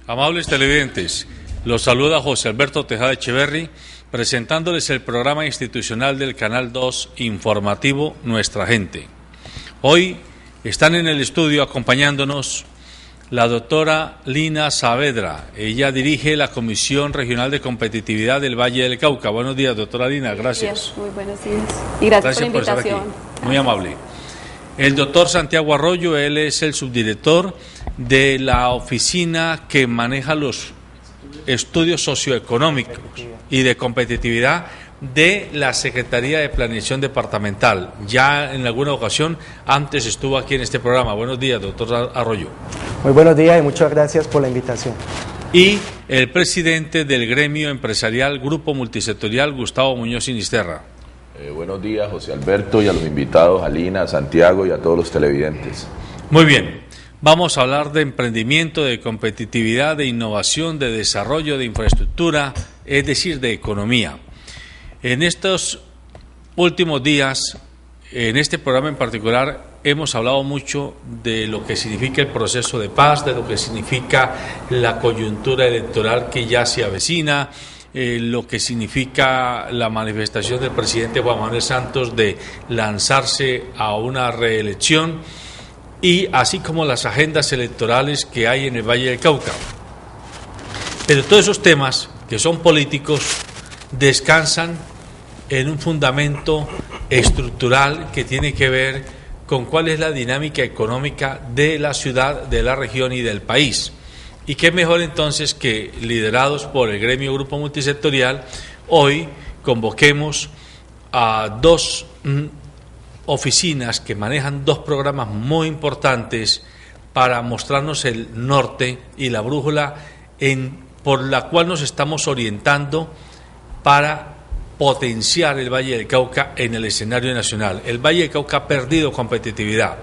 Amables televidentes, los saluda José Alberto Tejada Echeverri, presentándoles el programa institucional del Canal 2 informativo Nuestra Gente. Hoy están en el estudio acompañándonos la doctora Lina Saavedra. Ella dirige la Comisión Regional de Competitividad del Valle del Cauca. Buenos días, doctora Lina, gracias. Muy buenos días y gracias por la invitación. Estar aquí. Muy amable. El doctor Santiago Arroyo, él es el subdirector de la oficina que maneja los estudios socioeconómicos y de competitividad de la Secretaría de Planeación Departamental. Ya en alguna ocasión antes estuvo aquí en este programa. Buenos días, doctor Arroyo. Muy buenos días y muchas gracias por la invitación. Y el presidente del gremio empresarial Grupo Multisectorial, Gustavo Muñoz Sinisterra. Buenos días, José Alberto, y a los invitados, a Lina, a Santiago y a todos los televidentes. Muy bien, vamos a hablar de emprendimiento, de competitividad, de innovación, de desarrollo, de infraestructura, es decir, de economía. En estos últimos días, en este programa en particular, hemos hablado mucho de lo que significa el proceso de paz, de lo que significa la coyuntura electoral que ya se avecina, lo que significa la manifestación del presidente Juan Manuel Santos de lanzarse a una reelección y así como las agendas electorales que hay en el Valle del Cauca. Pero todos esos temas que son políticos descansan en un fundamento estructural que tiene que ver con cuál es la dinámica económica de la ciudad, de la región y del país. Y qué mejor entonces que, liderados por el gremio Grupo Multisectorial, hoy convoquemos a dos oficinas que manejan dos programas muy importantes para mostrarnos el norte y la brújula por la cual nos estamos orientando para potenciar el Valle del Cauca en el escenario nacional. El Valle del Cauca ha perdido competitividad.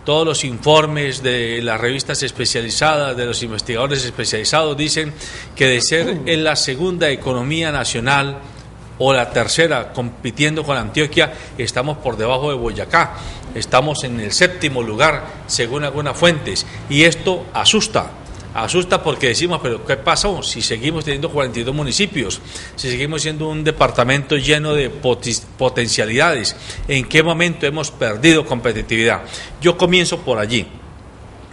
Todos los informes de las revistas especializadas, de los investigadores especializados, dicen que de ser en la segunda economía nacional o la tercera, compitiendo con Antioquia, estamos por debajo de Boyacá. Estamos en el 7º lugar, según algunas fuentes. Y esto asusta. Asusta porque decimos, pero ¿qué pasó si seguimos teniendo 42 municipios? Si seguimos siendo un departamento lleno de potencialidades, ¿en qué momento hemos perdido competitividad? Yo comienzo por allí.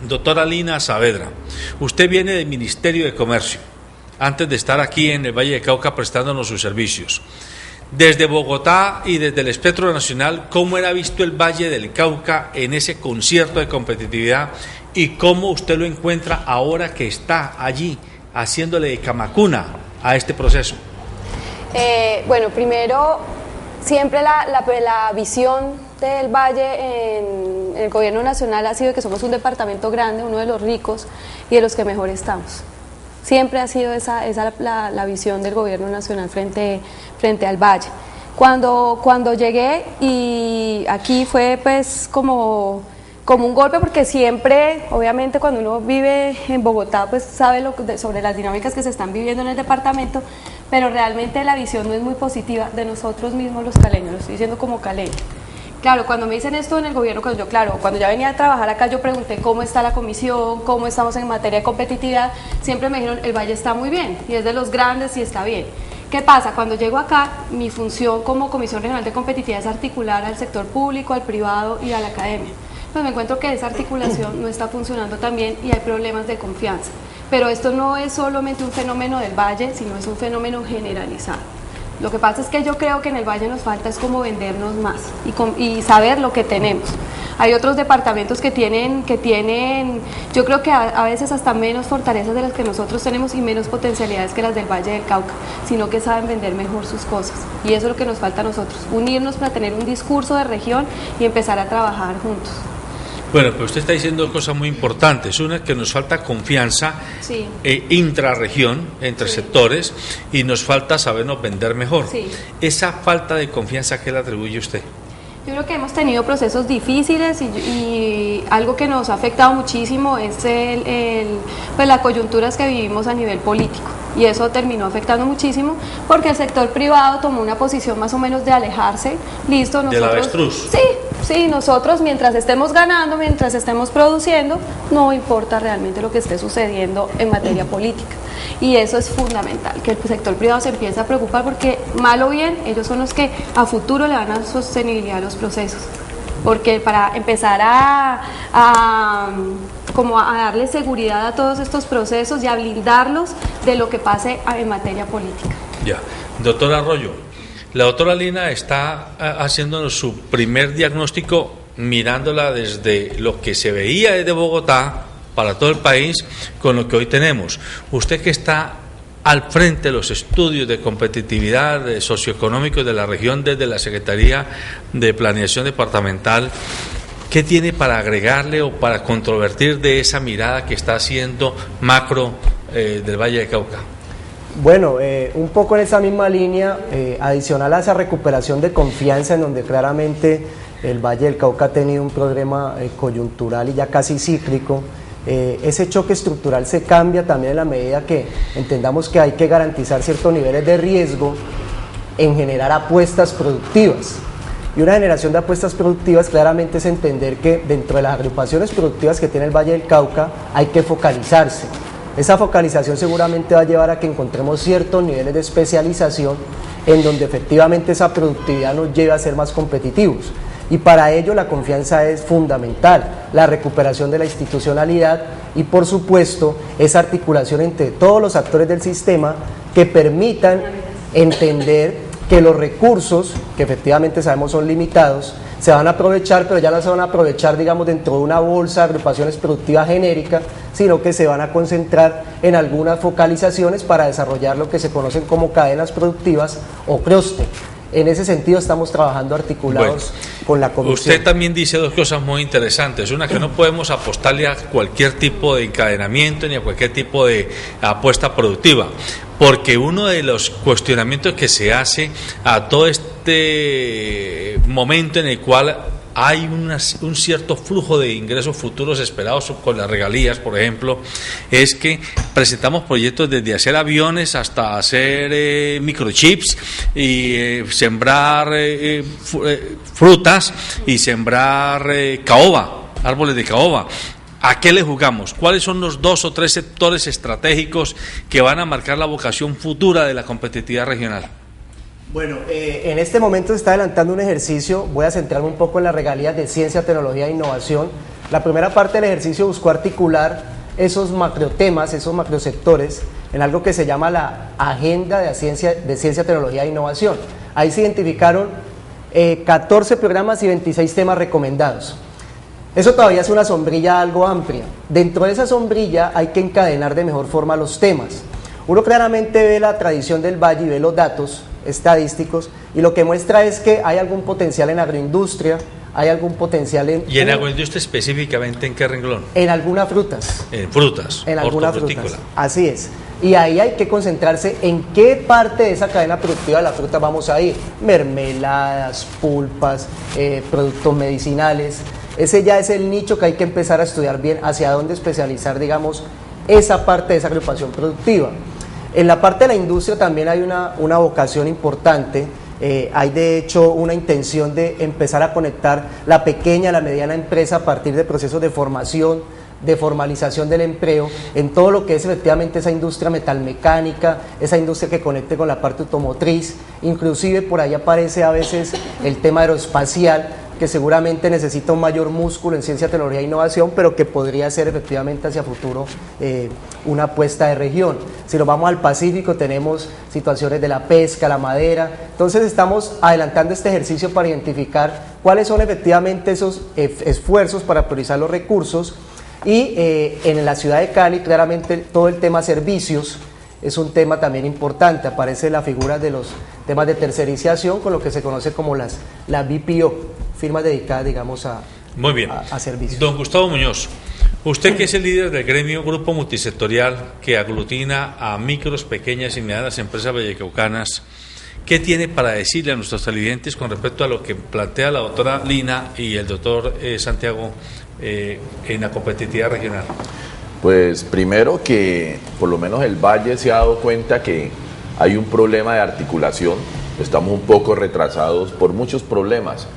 Doctora Lina Saavedra, usted viene del Ministerio de Comercio, antes de estar aquí en el Valle del Cauca prestándonos sus servicios. Desde Bogotá y desde el espectro nacional, ¿cómo era visto el Valle del Cauca en ese concierto de competitividad? ¿Y cómo usted lo encuentra ahora que está allí haciéndole de camacuna a este proceso? Bueno, primero, siempre la visión del Valle en el gobierno nacional ha sido que somos un departamento grande, uno de los ricos y de los que mejor estamos. Siempre ha sido esa la visión del gobierno nacional frente al Valle. Cuando llegué, y aquí fue pues como un golpe, porque siempre, obviamente, cuando uno vive en Bogotá, pues sabe sobre las dinámicas que se están viviendo en el departamento, pero realmente la visión no es muy positiva de nosotros mismos los caleños, lo estoy diciendo como caleño. Claro, cuando me dicen esto en el gobierno, cuando ya venía a trabajar acá, yo pregunté cómo está la comisión, cómo estamos en materia de competitividad, siempre me dijeron, el Valle está muy bien, y es de los grandes y está bien. ¿Qué pasa? Cuando llego acá, mi función como Comisión Regional de Competitividad es articular al sector público, al privado y a la academia. Pues me encuentro que esa articulación no está funcionando tan bien y hay problemas de confianza. Pero esto no es solamente un fenómeno del Valle, sino es un fenómeno generalizado. Lo que pasa es que yo creo que en el Valle nos falta es como vendernos más y saber lo que tenemos. Hay otros departamentos que tienen, yo creo que a veces hasta menos fortalezas de las que nosotros tenemos y menos potencialidades que las del Valle del Cauca, sino que saben vender mejor sus cosas. Y eso es lo que nos falta a nosotros, unirnos para tener un discurso de región y empezar a trabajar juntos. Bueno, pero usted está diciendo dos cosas muy importantes. Una, que nos falta confianza intrarregión, entre sectores, y nos falta sabernos vender mejor. Esa falta de confianza, ¿qué le atribuye usted? Yo creo que hemos tenido procesos difíciles y algo que nos ha afectado muchísimo es pues las coyunturas que vivimos a nivel político. y eso terminó afectando muchísimo porque el sector privado tomó una posición más o menos de alejarse. Listo, nosotros, ¿del avestruz? Sí, nosotros mientras estemos ganando, mientras estemos produciendo, no importa realmente lo que esté sucediendo en materia política. Y eso es fundamental, que el sector privado se empiece a preocupar porque, mal o bien, ellos son los que a futuro le dan a sostenibilidad a los procesos. Porque para empezar a darle seguridad a todos estos procesos y a blindarlos de lo que pase en materia política. Ya, doctora Arroyo, la doctora Lina está haciéndonos su primer diagnóstico mirándola desde lo que se veía desde Bogotá para todo el país con lo que hoy tenemos. Usted que está al frente de los estudios de competitividad socioeconómicos de la región desde la Secretaría de Planeación Departamental, ¿qué tiene para agregarle o para controvertir de esa mirada que está haciendo macro del Valle de Cauca? Bueno, un poco en esa misma línea, adicional a esa recuperación de confianza en donde claramente el Valle del Cauca ha tenido un problema coyuntural y ya casi cíclico, ese choque estructural se cambia también en la medida que entendamos que hay que garantizar ciertos niveles de riesgo en generar apuestas productivas. Y una generación de apuestas productivas claramente es entender que dentro de las agrupaciones productivas que tiene el Valle del Cauca hay que focalizarse. Esa focalización seguramente va a llevar a que encontremos ciertos niveles de especialización en donde efectivamente esa productividad nos lleve a ser más competitivos. Y para ello la confianza es fundamental, la recuperación de la institucionalidad y por supuesto esa articulación entre todos los actores del sistema que permitan entender que los recursos, que efectivamente sabemos son limitados, se van a aprovechar, pero ya no se van a aprovechar, digamos, dentro de una bolsa de agrupaciones productivas genérica, sino que se van a concentrar en algunas focalizaciones para desarrollar lo que se conocen como cadenas productivas o clúster. En ese sentido estamos trabajando articulados con la Comisión. Usted también dice dos cosas muy interesantes. Una, que no podemos apostarle a cualquier tipo de encadenamiento ni a cualquier tipo de apuesta productiva, porque uno de los cuestionamientos que se hace a todo este momento en el cual hay un cierto flujo de ingresos futuros esperados con las regalías, por ejemplo, es que presentamos proyectos desde hacer aviones hasta hacer microchips y sembrar frutas y sembrar caoba, árboles de caoba. ¿A qué le jugamos? ¿Cuáles son los 2 o 3 sectores estratégicos que van a marcar la vocación futura de la competitividad regional? Bueno, en este momento se está adelantando un ejercicio, voy a centrarme un poco en las regalías de ciencia, tecnología e innovación. La primera parte del ejercicio buscó articular esos macrotemas, esos macrosectores, en algo que se llama la Agenda de Ciencia, Tecnología e Innovación. Ahí se identificaron 14 programas y 26 temas recomendados. Eso todavía es una sombrilla algo amplia. Dentro de esa sombrilla hay que encadenar de mejor forma los temas. Uno claramente ve la tradición del Valle y ve los datos estadísticos y lo que muestra es que hay algún potencial en agroindustria, hay algún potencial en... ¿Y en agroindustria específicamente en qué renglón? En algunas frutas. En frutas, en algunas frutas, así es. Y ahí hay que concentrarse en qué parte de esa cadena productiva de la fruta vamos a ir. Mermeladas, pulpas, productos medicinales. Ese ya es el nicho que hay que empezar a estudiar bien, hacia dónde especializar, digamos, esa parte de esa agrupación productiva. En la parte de la industria también hay una vocación importante, hay de hecho una intención de empezar a conectar la pequeña, la mediana empresa a partir de procesos de formación, de formalización del empleo, en todo lo que es efectivamente esa industria metalmecánica, esa industria que conecte con la parte automotriz, inclusive por ahí aparece a veces el tema aeroespacial, que seguramente necesita un mayor músculo en ciencia, tecnología e innovación, pero que podría ser efectivamente hacia futuro una apuesta de región. Si nos vamos al Pacífico tenemos situaciones de la pesca, la madera, entonces estamos adelantando este ejercicio para identificar cuáles son efectivamente esos esfuerzos para priorizar los recursos y en la ciudad de Cali claramente todo el tema servicios es un tema también importante, aparece la figura de los temas de tercerización con lo que se conoce como las BPO, firmas dedicadas, digamos, a servicios. Don Gustavo Muñoz, usted que es el líder del gremio Grupo Multisectorial que aglutina a micros, pequeñas y medianas empresas vallecaucanas, ¿qué tiene para decirle a nuestros televidentes con respecto a lo que plantea la doctora Lina y el doctor Santiago en la competitividad regional? Pues primero que por lo menos el Valle se ha dado cuenta que hay un problema de articulación, estamos un poco retrasados por muchos problemas,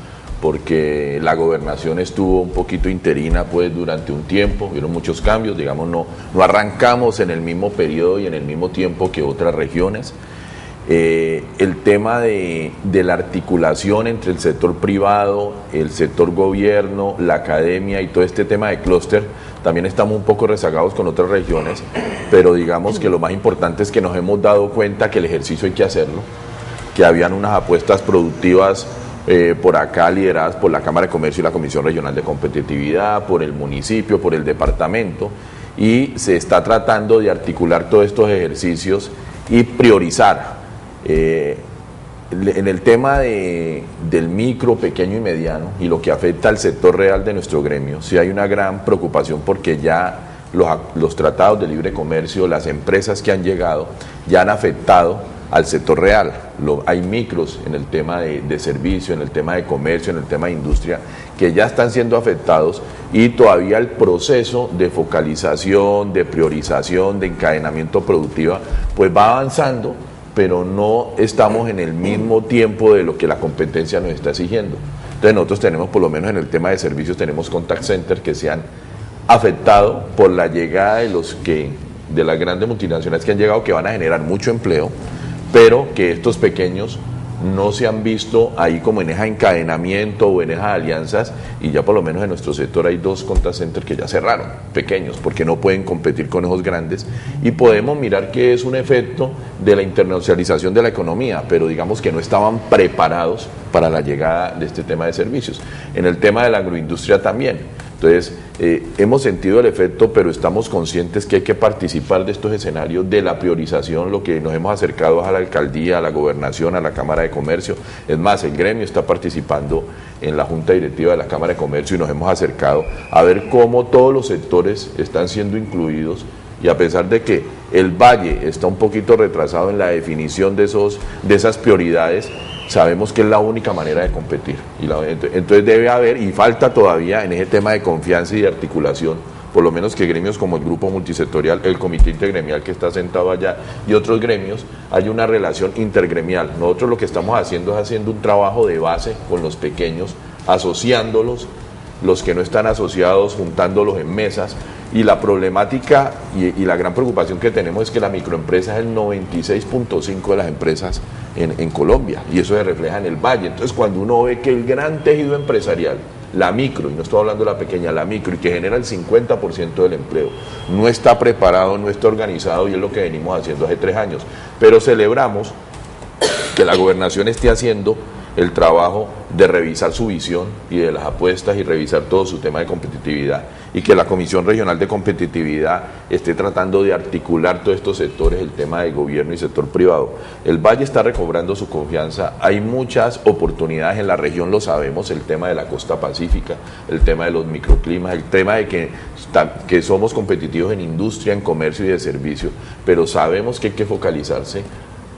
porque la gobernación estuvo un poquito interina pues durante un tiempo, hubieron muchos cambios, digamos no arrancamos en el mismo periodo y en el mismo tiempo que otras regiones. El tema de la articulación entre el sector privado, el sector gobierno, la academia y todo este tema de clúster, también estamos un poco rezagados con otras regiones, pero digamos que lo más importante es que nos hemos dado cuenta que el ejercicio hay que hacerlo, que habían unas apuestas productivas por acá lideradas por la Cámara de Comercio y la Comisión Regional de Competitividad, por el municipio, por el departamento, y se está tratando de articular todos estos ejercicios y priorizar. En el tema del micro, pequeño y mediano y lo que afecta al sector real de nuestro gremio, sí hay una gran preocupación porque ya los tratados de libre comercio, las empresas que han llegado, ya han afectado al sector real. Hay micros en el tema de servicio, en el tema de comercio, en el tema de industria, que ya están siendo afectados y todavía el proceso de focalización, de priorización, de encadenamiento productivo, pues va avanzando, pero no estamos en el mismo tiempo de lo que la competencia nos está exigiendo. Entonces nosotros tenemos, por lo menos en el tema de servicios, tenemos contact centers que se han afectado por la llegada de las grandes multinacionales que han llegado, que van a generar mucho empleo, pero que estos pequeños no se han visto ahí como en ese encadenamiento o en esas alianzas, y ya por lo menos en nuestro sector hay 2 contact centers que ya cerraron, pequeños, porque no pueden competir con esos grandes, y podemos mirar que es un efecto de la internacionalización de la economía, pero digamos que no estaban preparados para la llegada de este tema de servicios. En el tema de la agroindustria también. Entonces, hemos sentido el efecto, pero estamos conscientes que hay que participar de estos escenarios de la priorización. Lo que nos hemos acercado es a la alcaldía, a la gobernación, a la Cámara de Comercio. Es más, el gremio está participando en la Junta Directiva de la Cámara de Comercio y nos hemos acercado a ver cómo todos los sectores están siendo incluidos. Y a pesar de que el Valle está un poquito retrasado en la definición de esas prioridades, sabemos que es la única manera de competir. Entonces debe haber, y falta todavía en ese tema de confianza y de articulación, por lo menos que gremios como el Grupo Multisectorial, el Comité Intergremial que está sentado allá y otros gremios, haya una relación intergremial. Nosotros lo que estamos haciendo es haciendo un trabajo de base con los pequeños, asociándolos, los que no están asociados, juntándolos en mesas. Y la problemática y la gran preocupación que tenemos es que la microempresa es el 96.5% de las empresas en Colombia, y eso se refleja en el Valle. Entonces, cuando uno ve que el gran tejido empresarial, la micro, y no estoy hablando de la pequeña, la micro, y que genera el 50% del empleo, no está preparado, no está organizado, y es lo que venimos haciendo hace 3 años. Pero celebramos que la gobernación esté haciendo el trabajo de revisar su visión y de las apuestas y revisar todo su tema de competitividad, y que la Comisión Regional de Competitividad esté tratando de articular todos estos sectores, el tema de gobierno y sector privado. El Valle está recobrando su confianza, hay muchas oportunidades en la región, lo sabemos, el tema de la costa pacífica, el tema de los microclimas, el tema de que somos competitivos en industria, en comercio y de servicio, pero sabemos que hay que focalizarse,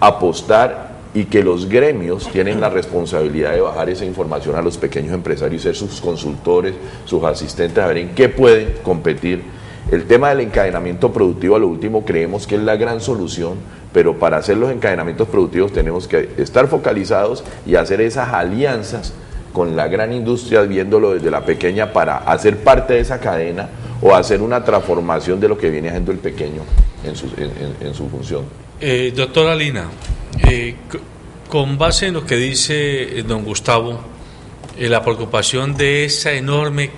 apostar, y que los gremios tienen la responsabilidad de bajar esa información a los pequeños empresarios, ser sus consultores, sus asistentes, a ver en qué pueden competir. El tema del encadenamiento productivo, a lo último, creemos que es la gran solución, pero para hacer los encadenamientos productivos tenemos que estar focalizados y hacer esas alianzas con la gran industria, viéndolo desde la pequeña, para hacer parte de esa cadena o hacer una transformación de lo que viene haciendo el pequeño en su función. Doctora Lina, con base en lo que dice don Gustavo, la preocupación de ese enorme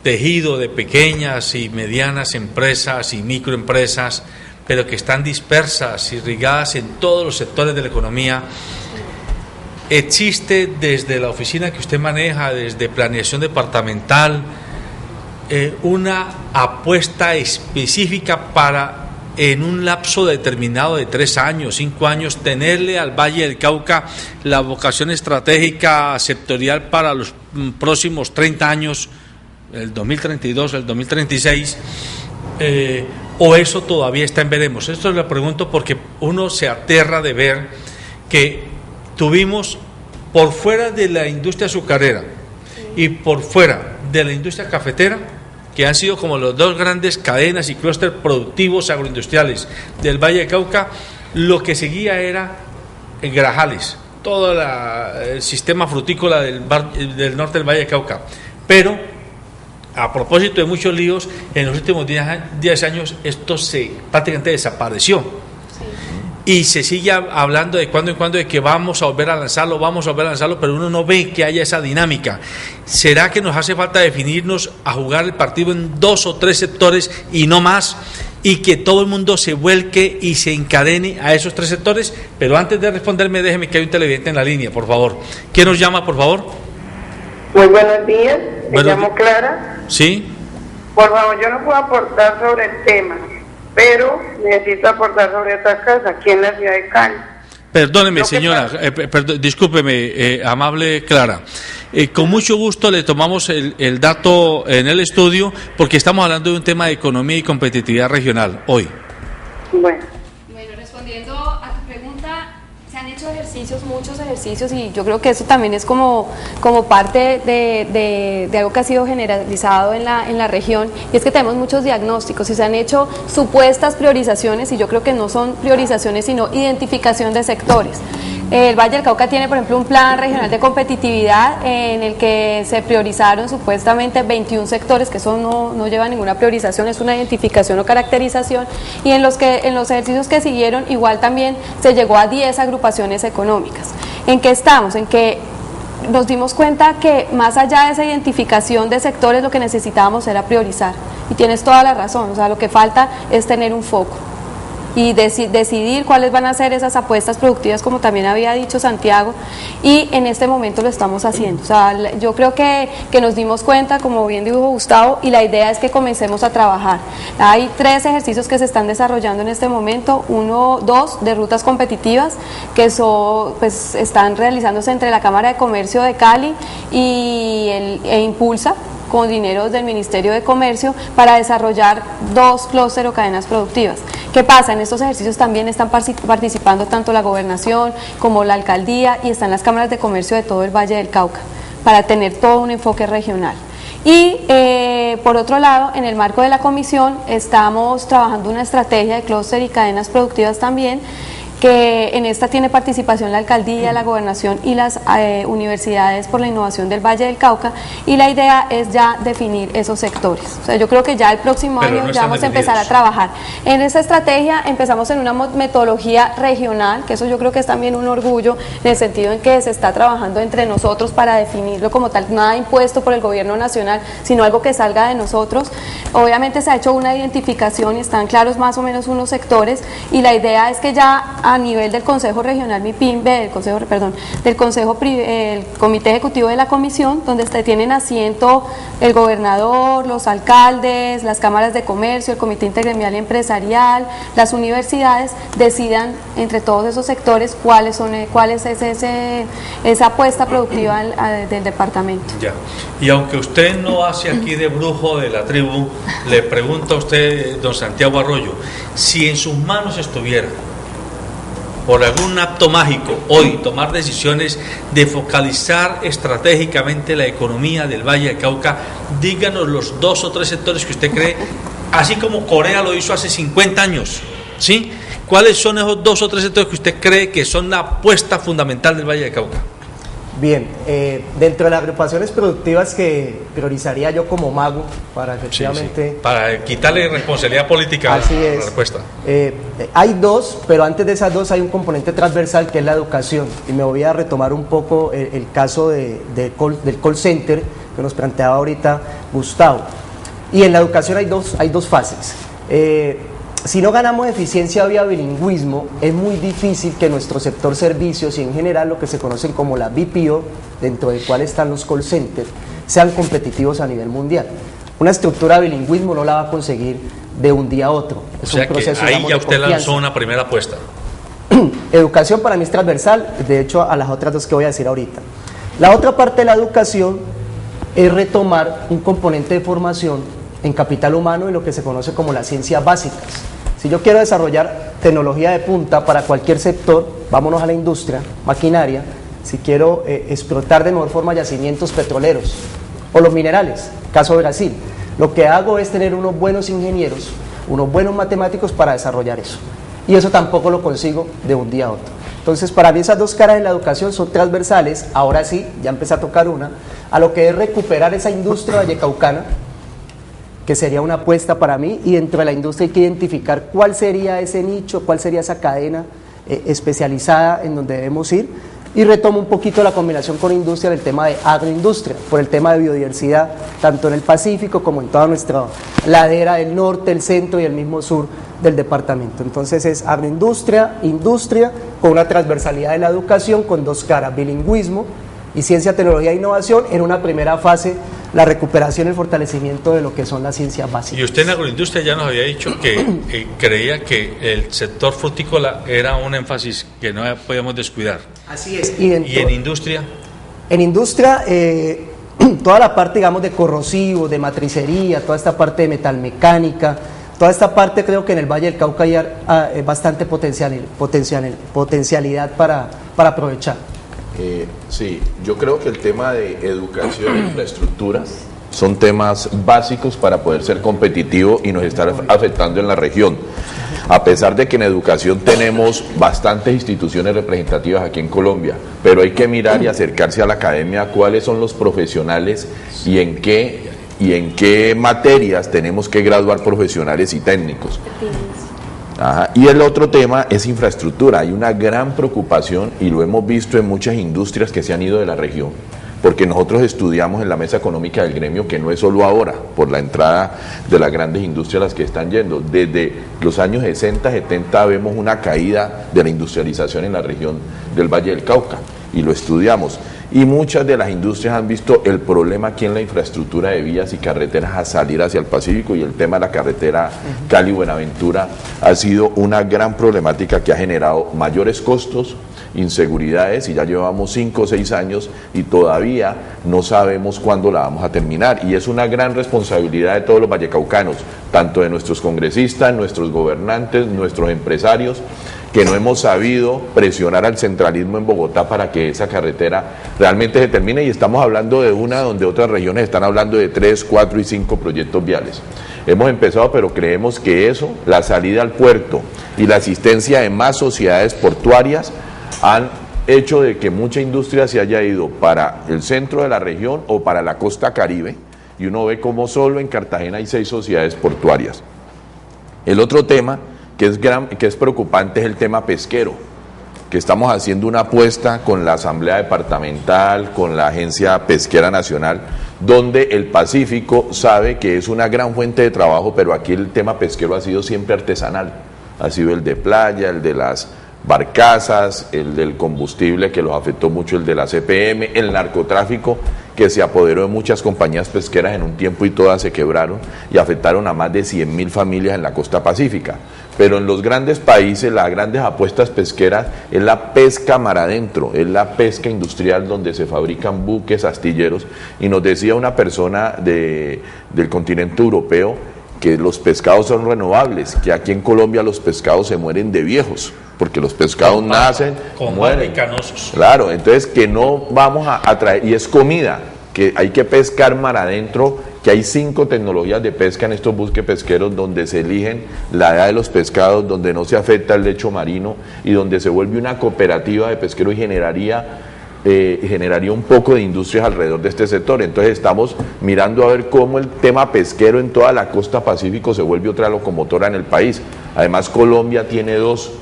tejido de pequeñas y medianas empresas y microempresas, pero que están dispersas, irrigadas en todos los sectores de la economía, ¿existe desde la oficina que usted maneja, desde planeación departamental, una apuesta específica para, en un lapso determinado de 3 años, 5 años, tenerle al Valle del Cauca la vocación estratégica sectorial para los próximos 30 años, el 2032, el 2036, o eso todavía está en veremos? Esto le pregunto porque uno se aterra de ver que tuvimos, por fuera de la industria azucarera y por fuera de la industria cafetera, que han sido como las dos grandes cadenas y clústeres productivos agroindustriales del Valle del Cauca, lo que seguía era Grajales, todo el sistema frutícola del norte del Valle del Cauca. Pero, a propósito de muchos líos, en los últimos 10 años esto prácticamente desapareció. Y se sigue hablando de cuando en cuando de que vamos a volver a lanzarlo, pero uno no ve que haya esa dinámica. ¿Será que nos hace falta definirnos a jugar el partido en 2 o 3 sectores y no más? Y que todo el mundo se vuelque y se encadene a esos 3 sectores. Pero antes de responderme, déjeme que hay un televidente en la línea, por favor. ¿Quién nos llama, por favor? Muy buenos días, me llamo Clara. Sí. Por favor, yo no puedo aportar sobre el tema, pero necesito aportar sobre otra casa, aquí en la ciudad de Cali. Perdóneme, señora, discúlpeme, amable Clara. Con mucho gusto le tomamos el dato en el estudio, porque estamos hablando de un tema de economía y competitividad regional hoy. Bueno, respondiendo a tu pregunta, se han hecho muchos ejercicios, y yo creo que eso también es como parte de algo que ha sido generalizado en la región, y es que tenemos muchos diagnósticos y se han hecho supuestas priorizaciones, y yo creo que no son priorizaciones sino identificación de sectores. El Valle del Cauca tiene, por ejemplo, un plan regional de competitividad en el que se priorizaron supuestamente 21 sectores, que eso no lleva ninguna priorización, es una identificación o caracterización, y en los ejercicios que siguieron igual también se llegó a 10 agrupaciones económicas. ¿En qué estamos? En que nos dimos cuenta que más allá de esa identificación de sectores, lo que necesitábamos era priorizar, y tienes toda la razón, o sea, lo que falta es tener un foco y decidir cuáles van a ser esas apuestas productivas, como también había dicho Santiago, y en este momento lo estamos haciendo. O sea, yo creo que nos dimos cuenta, como bien dijo Gustavo, y la idea es que comencemos a trabajar. Hay 3 ejercicios que se están desarrollando en este momento, 2 de rutas competitivas, que están realizándose entre la Cámara de Comercio de Cali e Impulsa, con dineros del Ministerio de Comercio, para desarrollar 2 clústeres o cadenas productivas. ¿Qué pasa? En estos ejercicios también están participando tanto la gobernación como la alcaldía, y están las cámaras de comercio de todo el Valle del Cauca, para tener todo un enfoque regional. Y por otro lado, en el marco de la comisión estamos trabajando una estrategia de clúster y cadenas productivas también, que en esta tiene participación la alcaldía, la gobernación y las universidades por la innovación del Valle del Cauca, y la idea es ya definir esos sectores. O sea, yo creo que ya el próximo año ya vamos a empezar a trabajar. En esa estrategia empezamos en una metodología regional, que eso yo creo que es también un orgullo, en el sentido en que se está trabajando entre nosotros para definirlo como tal, nada impuesto por el gobierno nacional, sino algo que salga de nosotros. Obviamente se ha hecho una identificación y están claros más o menos unos sectores, y la idea es que ya a nivel del Consejo Regional MIPIMBE, el Comité Ejecutivo de la Comisión, donde tienen asiento el gobernador, los alcaldes, las cámaras de comercio, el Comité Intergremial y Empresarial, las universidades, decidan entre todos esos sectores cuál es esa apuesta productiva del departamento. Ya. Y aunque usted no hace aquí de brujo de la tribu, le pregunto a usted, don Santiago Arroyo, si en sus manos estuviera, por algún acto mágico, hoy tomar decisiones de focalizar estratégicamente la economía del Valle del Cauca, díganos los 2 o 3 sectores que usted cree, así como Corea lo hizo hace 50 años, ¿sí? ¿Cuáles son esos 2 o 3 sectores que usted cree que son la apuesta fundamental del Valle del Cauca? Bien, dentro de las agrupaciones productivas que priorizaría yo como mago, para efectivamente... Sí. Para quitarle responsabilidad política a la respuesta. Hay 2, pero antes de esas 2 hay un componente transversal, que es la educación, y me voy a retomar un poco el caso del call center que nos planteaba ahorita Gustavo. Y en la educación hay dos fases. Si no ganamos eficiencia vía bilingüismo, es muy difícil que nuestro sector servicios y en general lo que se conocen como la BPO, dentro del cual están los call centers, sean competitivos a nivel mundial. Una estructura de bilingüismo no la va a conseguir de un día a otro. Es un proceso, que ahí ya usted lanzó una primera apuesta. Educación para mí es transversal, de hecho a las otras 2 que voy a decir ahorita. La otra parte de la educación es retomar un componente de formación en capital humano y lo que se conoce como las ciencias básicas. Si yo quiero desarrollar tecnología de punta para cualquier sector, vámonos a la industria, maquinaria. Si quiero explotar de mejor forma yacimientos petroleros o los minerales, caso de Brasil, Lo que hago es tener unos buenos ingenieros, unos buenos matemáticos para desarrollar eso. Y eso tampoco lo consigo de un día a otro. Entonces, para mí esas dos caras de la educación son transversales. Ahora sí, ya empecé a tocar una, a lo que es recuperar esa industria vallecaucana, que sería una apuesta para mí, y dentro de la industria hay que identificar cuál sería ese nicho, cuál sería esa cadena especializada en donde debemos ir, y retomo un poquito la combinación con industria del tema de agroindustria, por el tema de biodiversidad, tanto en el Pacífico como en toda nuestra ladera del norte, el centro y el mismo sur del departamento. Entonces es agroindustria, industria, con una transversalidad de la educación, con dos caras, bilingüismo y ciencia, tecnología e innovación, en una primera fase la recuperación y el fortalecimiento de lo que son las ciencias básicas. Y usted en agroindustria ya nos había dicho que creía que el sector frutícola era un énfasis que no podíamos descuidar. Así es. ¿Y en industria? En industria, toda la parte, digamos, de corrosivo, de matricería, toda esta parte de metalmecánica, toda esta parte creo que en el Valle del Cauca hay bastante potencialidad para aprovechar. Sí, yo creo que el tema de educación e infraestructura son temas básicos para poder ser competitivo y nos está afectando en la región. A pesar de que en educación tenemos bastantes instituciones representativas aquí en Colombia, pero hay que mirar y acercarse a la academia cuáles son los profesionales y en qué materias tenemos que graduar profesionales y técnicos. Ajá. Y el otro tema es infraestructura. Hay una gran preocupación y lo hemos visto en muchas industrias que se han ido de la región, porque nosotros estudiamos en la mesa económica del gremio que no es solo ahora, por la entrada de las grandes industrias las que están yendo. Desde los años 60, 70 vemos una caída de la industrialización en la región del Valle del Cauca y lo estudiamos. Y muchas de las industrias han visto el problema aquí en la infraestructura de vías y carreteras a salir hacia el Pacífico, y el tema de la carretera Cali-Buenaventura ha sido una gran problemática que ha generado mayores costos, inseguridades, y ya llevamos 5 o 6 años y todavía no sabemos cuándo la vamos a terminar, y es una gran responsabilidad de todos los vallecaucanos, tanto de nuestros congresistas, nuestros gobernantes, nuestros empresarios, que no hemos sabido presionar al centralismo en Bogotá para que esa carretera realmente se termine, y estamos hablando de una donde otras regiones están hablando de 3, 4 y 5 proyectos viales. Hemos empezado, pero creemos que eso, la salida al puerto y la asistencia de más sociedades portuarias han hecho de que mucha industria se haya ido para el centro de la región o para la costa Caribe, y uno ve como solo en Cartagena hay 6 sociedades portuarias. El otro tema que es preocupante es el tema pesquero, que estamos haciendo una apuesta con la Asamblea Departamental, con la Agencia Pesquera Nacional, donde el Pacífico sabe que es una gran fuente de trabajo, pero aquí el tema pesquero ha sido siempre artesanal, ha sido el de playa, el de las barcazas, el del combustible que los afectó mucho, el de la CPM, el narcotráfico que se apoderó de muchas compañías pesqueras en un tiempo y todas se quebraron y afectaron a más de 100.000 familias en la costa pacífica. Pero en los grandes países, las grandes apuestas pesqueras es la pesca mar adentro, es la pesca industrial donde se fabrican buques, astilleros, y nos decía una persona del continente europeo que los pescados son renovables, que aquí en Colombia los pescados se mueren de viejos, porque los pescados nacen, mueren. Claro, entonces que no vamos a traer, y es comida, que hay que pescar mar adentro, que hay 5 tecnologías de pesca en estos buques pesqueros donde se eligen la edad de los pescados, donde no se afecta el lecho marino y donde se vuelve una cooperativa de pesqueros y generaría un poco de industrias alrededor de este sector. Entonces estamos mirando a ver cómo el tema pesquero en toda la costa Pacífico se vuelve otra locomotora en el país. Además, Colombia tiene 2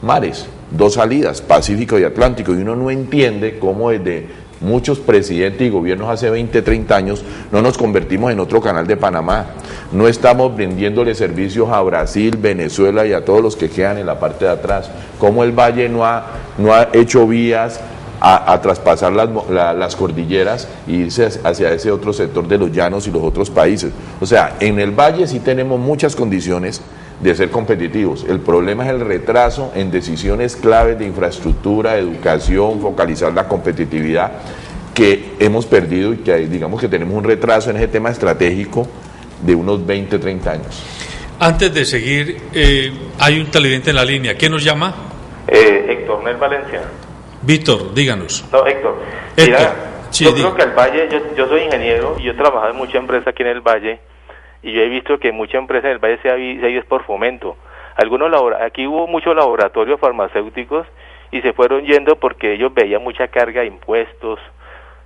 mares, 2 salidas, Pacífico y Atlántico, y uno no entiende cómo desde muchos presidentes y gobiernos hace 20, 30 años no nos convertimos en otro canal de Panamá. No estamos vendiéndole servicios a Brasil, Venezuela y a todos los que quedan en la parte de atrás. Cómo el Valle no ha hecho vías a traspasar las cordilleras y irse hacia ese otro sector de los llanos y los otros países. O sea, en el Valle sí tenemos muchas condiciones de ser competitivos. El problema es el retraso en decisiones claves de infraestructura, educación, focalizar la competitividad, que hemos perdido y que digamos que tenemos un retraso en ese tema estratégico de unos 20, 30 años. Antes de seguir, hay un televidente en la línea. ¿Quién nos llama? Héctor Nel Valencia. Víctor, díganos. No, Héctor. Héctor. Mira, Sí, yo creo que el Valle, yo soy ingeniero y yo he trabajado en muchas empresas aquí en el Valle, y yo he visto que muchas empresas del Valle se ha ido por fomento. Aquí hubo muchos laboratorios farmacéuticos y se fueron yendo porque ellos veían mucha carga de impuestos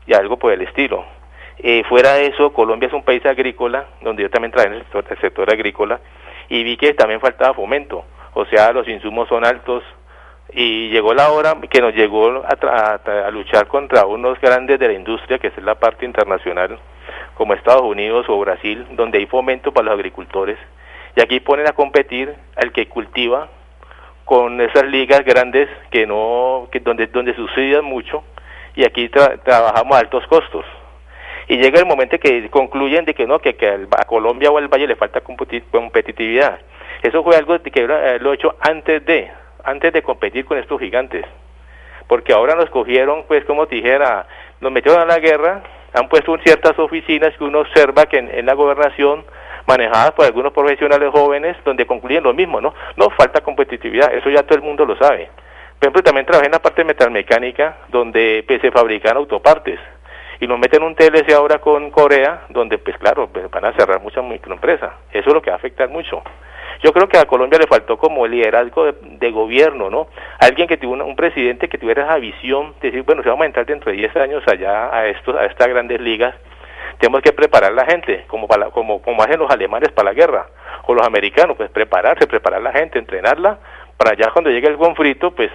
y algo por el estilo. Fuera de eso, Colombia es un país agrícola, donde yo también trabajé en el sector agrícola, y vi que también faltaba fomento, o sea, los insumos son altos, y llegó la hora que nos llegó a luchar contra unos grandes de la industria, que es la parte internacional, como Estados Unidos o Brasil, donde hay fomento para los agricultores, y aquí ponen a competir al que cultiva con esas ligas grandes donde subsidian mucho, y aquí trabajamos a altos costos. Y llega el momento que concluyen de que no, que a Colombia o al Valle le falta competitividad. Eso fue algo que lo he hecho antes de competir con estos gigantes, porque ahora nos cogieron, pues como te dijera, nos metieron a la guerra, han puesto ciertas oficinas que uno observa que en la gobernación, manejadas por algunos profesionales jóvenes, donde concluyen lo mismo, ¿no? No, falta competitividad, eso ya todo el mundo lo sabe. Por ejemplo, también trabajé en la parte de metalmecánica, donde pues, se fabrican autopartes, y nos meten un TLC ahora con Corea, donde pues claro, van a cerrar muchas microempresas. Eso es lo que va a afectar mucho. Yo creo que a Colombia le faltó como liderazgo de gobierno, ¿no? Alguien que tuvo un presidente que tuviera esa visión de decir, bueno, si vamos a entrar dentro de 10 años allá a estas grandes ligas, tenemos que preparar la gente, como hacen los alemanes para la guerra, o los americanos, pues preparar la gente, entrenarla, para ya cuando llegue el conflicto, pues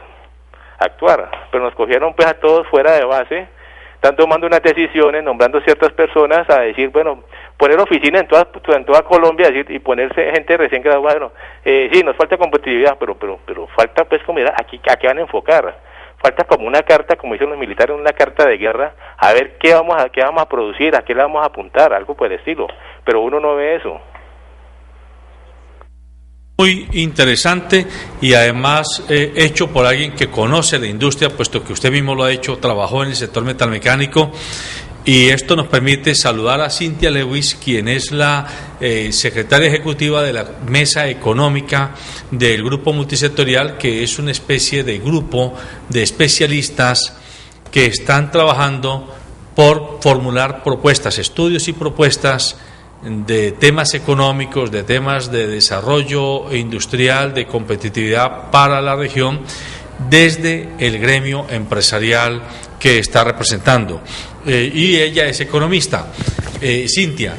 actuar. Pero nos cogieron pues a todos fuera de base, están tomando unas decisiones, nombrando ciertas personas a decir, bueno, poner oficina en toda Colombia y ponerse gente recién graduada, bueno, sí, nos falta competitividad, pero falta pues como a qué van a enfocar, falta como una carta, como dicen los militares, una carta de guerra, a ver qué vamos a producir, a qué le vamos a apuntar, algo por el estilo, pero uno no ve eso. Muy interesante y además hecho por alguien que conoce la industria, puesto que usted mismo lo ha hecho, trabajó en el sector metalmecánico, y esto nos permite saludar a Cynthia Lewis, quien es la secretaria ejecutiva de la Mesa Económica del Grupo Multisectorial, que es una especie de grupo de especialistas que están trabajando por formular propuestas, estudios y propuestas de temas económicos, de temas de desarrollo industrial, de competitividad para la región, desde el gremio empresarial que está representando. Y ella es economista. Cynthia,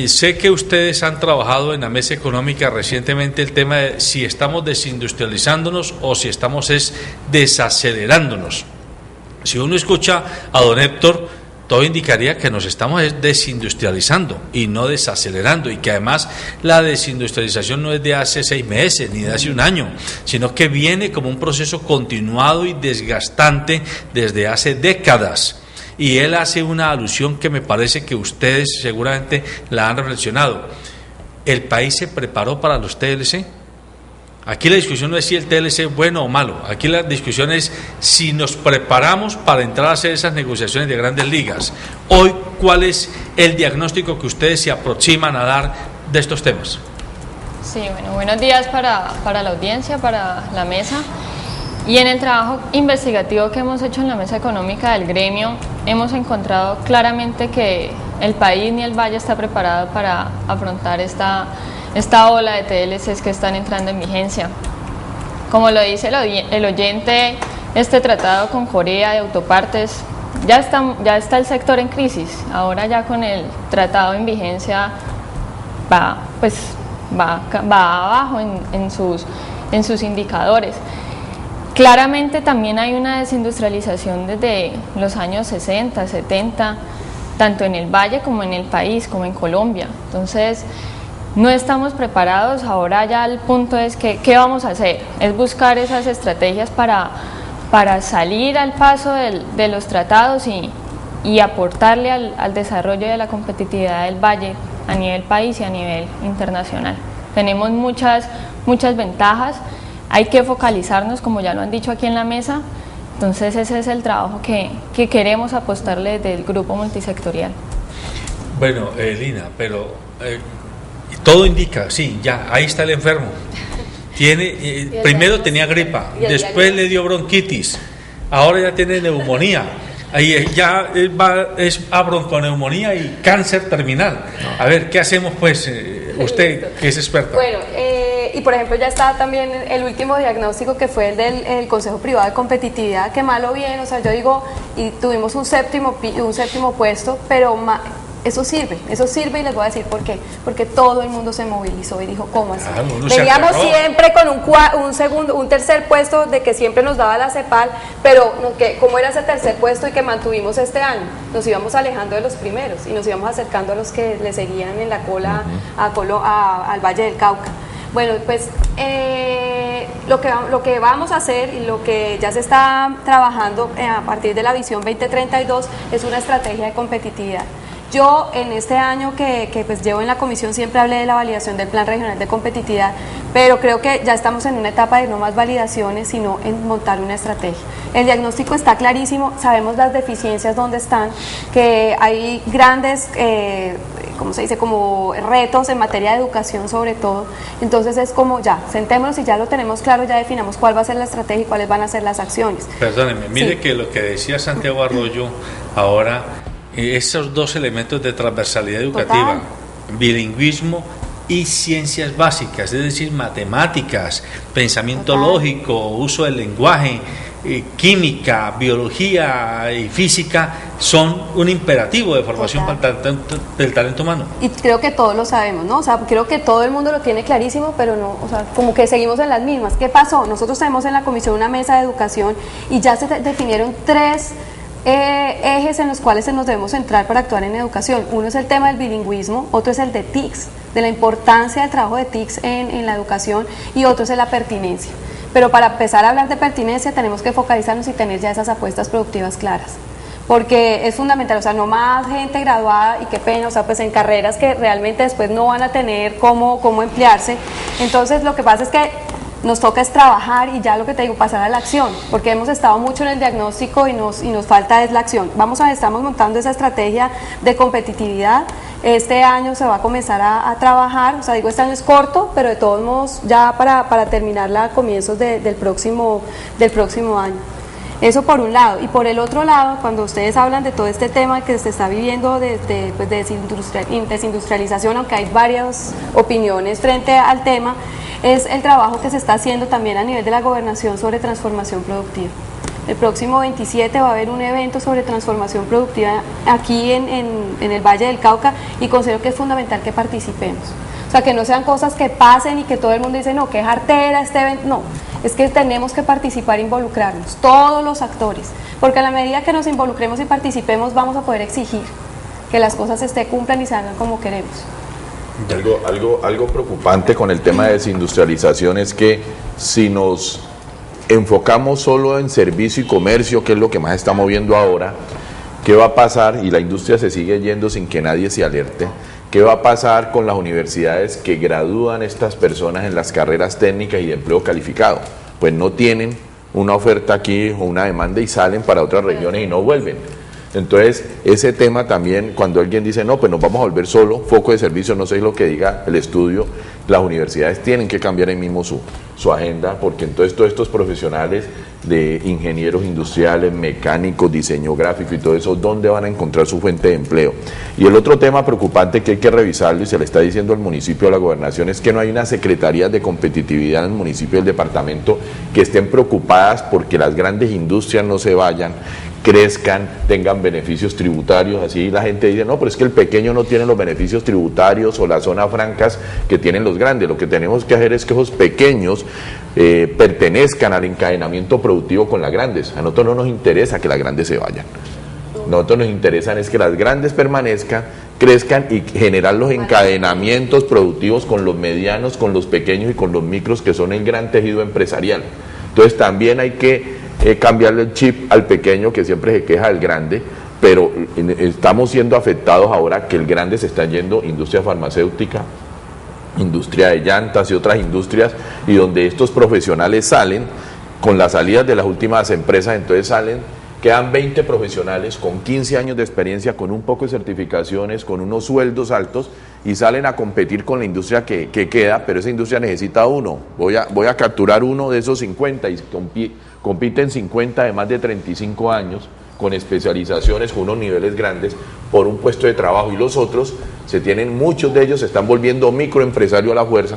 sé que ustedes han trabajado en la mesa económica recientemente el tema de si estamos desindustrializándonos o si estamos desacelerándonos. Si uno escucha a don Héctor, todo indicaría que nos estamos desindustrializando y no desacelerando, y que además la desindustrialización no es de hace 6 meses ni de hace un año, sino que viene como un proceso continuado y desgastante desde hace décadas. Y él hace una alusión que me parece que ustedes seguramente la han reflexionado. ¿El país se preparó para los TLC? Aquí la discusión no es si el TLC es bueno o malo, aquí la discusión es si nos preparamos para entrar a hacer esas negociaciones de grandes ligas. Hoy, ¿cuál es el diagnóstico que ustedes se aproximan a dar de estos temas? Sí, bueno, buenos días para la audiencia, para la mesa. Y en el trabajo investigativo que hemos hecho en la mesa económica del gremio, hemos encontrado claramente que el país ni el Valle está preparado para afrontar esta ola de TLCs que están entrando en vigencia. Como lo dice el oyente, este tratado con Corea de autopartes, ya está el sector en crisis. Ahora ya con el tratado en vigencia va abajo en sus indicadores. Claramente también hay una desindustrialización desde los años 60, 70, tanto en el Valle como en el país, como en Colombia. Entonces, no estamos preparados. Ahora ya el punto es que ¿qué vamos a hacer? Es buscar esas estrategias para salir al paso de los tratados y aportarle al desarrollo de la competitividad del Valle a nivel país y a nivel internacional. Tenemos muchas ventajas, hay que focalizarnos, como ya lo han dicho aquí en la mesa. Entonces ese es el trabajo que queremos apostarle desde el grupo multisectorial. Bueno, Lina, pero todo indica, sí, ya, ahí está el enfermo. Primero tenía gripa, después le dio bronquitis, ahora ya tiene neumonía. Ahí ya es a bronconeumonía y cáncer terminal. A ver, ¿qué hacemos pues? Usted, que es experta. Bueno, y por ejemplo ya está también el último diagnóstico que fue el del Consejo Privado de Competitividad, que mal o bien, o sea, yo digo, y tuvimos un séptimo puesto, pero eso sirve y les voy a decir por qué, porque todo el mundo se movilizó y dijo, ¿cómo así? Veníamos siempre con un tercer puesto de que siempre nos daba la CEPAL, pero ¿cómo era ese tercer puesto y que mantuvimos este año? Nos íbamos alejando de los primeros y nos íbamos acercando a los que le seguían en la cola al Valle del Cauca. Bueno, pues lo que vamos a hacer y lo que ya se está trabajando a partir de la visión 2032 es una estrategia de competitividad. Yo en este año que pues llevo en la comisión siempre hablé de la validación del Plan Regional de Competitividad, pero creo que ya estamos en una etapa de no más validaciones, sino en montar una estrategia. El diagnóstico está clarísimo, sabemos las deficiencias dónde están, que hay grandes, ¿cómo se dice?, como retos en materia de educación sobre todo. Entonces es como ya, sentémonos y ya lo tenemos claro, ya definamos cuál va a ser la estrategia y cuáles van a ser las acciones. Perdóneme, mire que lo que decía Santiago Arroyo ahora, esos dos elementos de transversalidad educativa, bilingüismo y ciencias básicas, es decir, matemáticas, pensamiento lógico, uso del lenguaje, química, biología y física, son un imperativo de formación del talento humano. Y creo que todos lo sabemos, ¿no? O sea, creo que todo el mundo lo tiene clarísimo, pero no, o sea, como que seguimos en las mismas. ¿Qué pasó? Nosotros tenemos en la comisión una mesa de educación y ya se definieron 3 ejes en los cuales nos debemos centrar para actuar en educación. Uno es el tema del bilingüismo, otro es el de TICs, de la importancia del trabajo de TICs en la educación, y otro es la pertinencia. Pero para empezar a hablar de pertinencia tenemos que focalizarnos y tener ya esas apuestas productivas claras, porque es fundamental, o sea, no más gente graduada, y qué pena, o sea, pues en carreras que realmente después no van a tener cómo emplearse. Entonces lo que pasa es que nos toca es trabajar y ya lo que te digo, pasar a la acción, porque hemos estado mucho en el diagnóstico y nos falta es la acción. Estamos montando esa estrategia de competitividad. Este año se va a comenzar a trabajar, o sea, digo, este año es corto, pero de todos modos ya para terminarla a comienzos del próximo año. Eso por un lado. Y por el otro lado, cuando ustedes hablan de todo este tema que se está viviendo de desindustrialización, aunque hay varias opiniones frente al tema, es el trabajo que se está haciendo también a nivel de la gobernación sobre transformación productiva. El próximo 27 va a haber un evento sobre transformación productiva aquí en el Valle del Cauca, y considero que es fundamental que participemos. O sea, que no sean cosas que pasen y que todo el mundo dice, no, qué jartera este evento. No, es que tenemos que participar e involucrarnos, todos los actores, porque a la medida que nos involucremos y participemos vamos a poder exigir que las cosas se cumplan y se hagan como queremos. Algo preocupante con el tema de desindustrialización es que si nos enfocamos solo en servicio y comercio, que es lo que más está moviendo ahora, ¿qué va a pasar? Y la industria se sigue yendo sin que nadie se alerte. ¿Qué va a pasar con las universidades que gradúan estas personas en las carreras técnicas y de empleo calificado? Pues no tienen una oferta aquí o una demanda y salen para otras regiones y no vuelven. Entonces, ese tema también, cuando alguien dice, no, pues nos vamos a volver solo, foco de servicio, no sé lo que diga el estudio, las universidades tienen que cambiar ahí mismo su agenda, porque entonces todos estos profesionales de ingenieros industriales, mecánicos, diseño gráfico y todo eso, ¿dónde van a encontrar su fuente de empleo? Y el otro tema preocupante que hay que revisarlo, y se le está diciendo al municipio, a la gobernación, es que no hay una secretaría de competitividad en el municipio del departamento que estén preocupadas porque las grandes industrias no se vayan, crezcan, tengan beneficios tributarios. Así la gente dice, no, pero es que el pequeño no tiene los beneficios tributarios o las zonas francas que tienen los grandes. Lo que tenemos que hacer es que esos pequeños pertenezcan al encadenamiento productivo con las grandes. A nosotros no nos interesa que las grandes se vayan. A nosotros nos interesa es que las grandes permanezcan, crezcan y generar los encadenamientos productivos con los medianos, con los pequeños y con los micros, que son el gran tejido empresarial. Entonces también hay que cambiarle el chip al pequeño, que siempre se queja del grande, pero estamos siendo afectados ahora que el grande se está yendo, industria farmacéutica, industria de llantas y otras industrias, y donde estos profesionales salen con las salidas de las últimas empresas, entonces quedan 20 profesionales con 15 años de experiencia, con un poco de certificaciones, con unos sueldos altos, y salen a competir con la industria que queda, pero esa industria necesita uno. Voy a capturar uno de esos 50 y compiten 50 de más de 35 años con especializaciones, con unos niveles grandes por un puesto de trabajo, y los otros muchos de ellos se están volviendo microempresarios a la fuerza,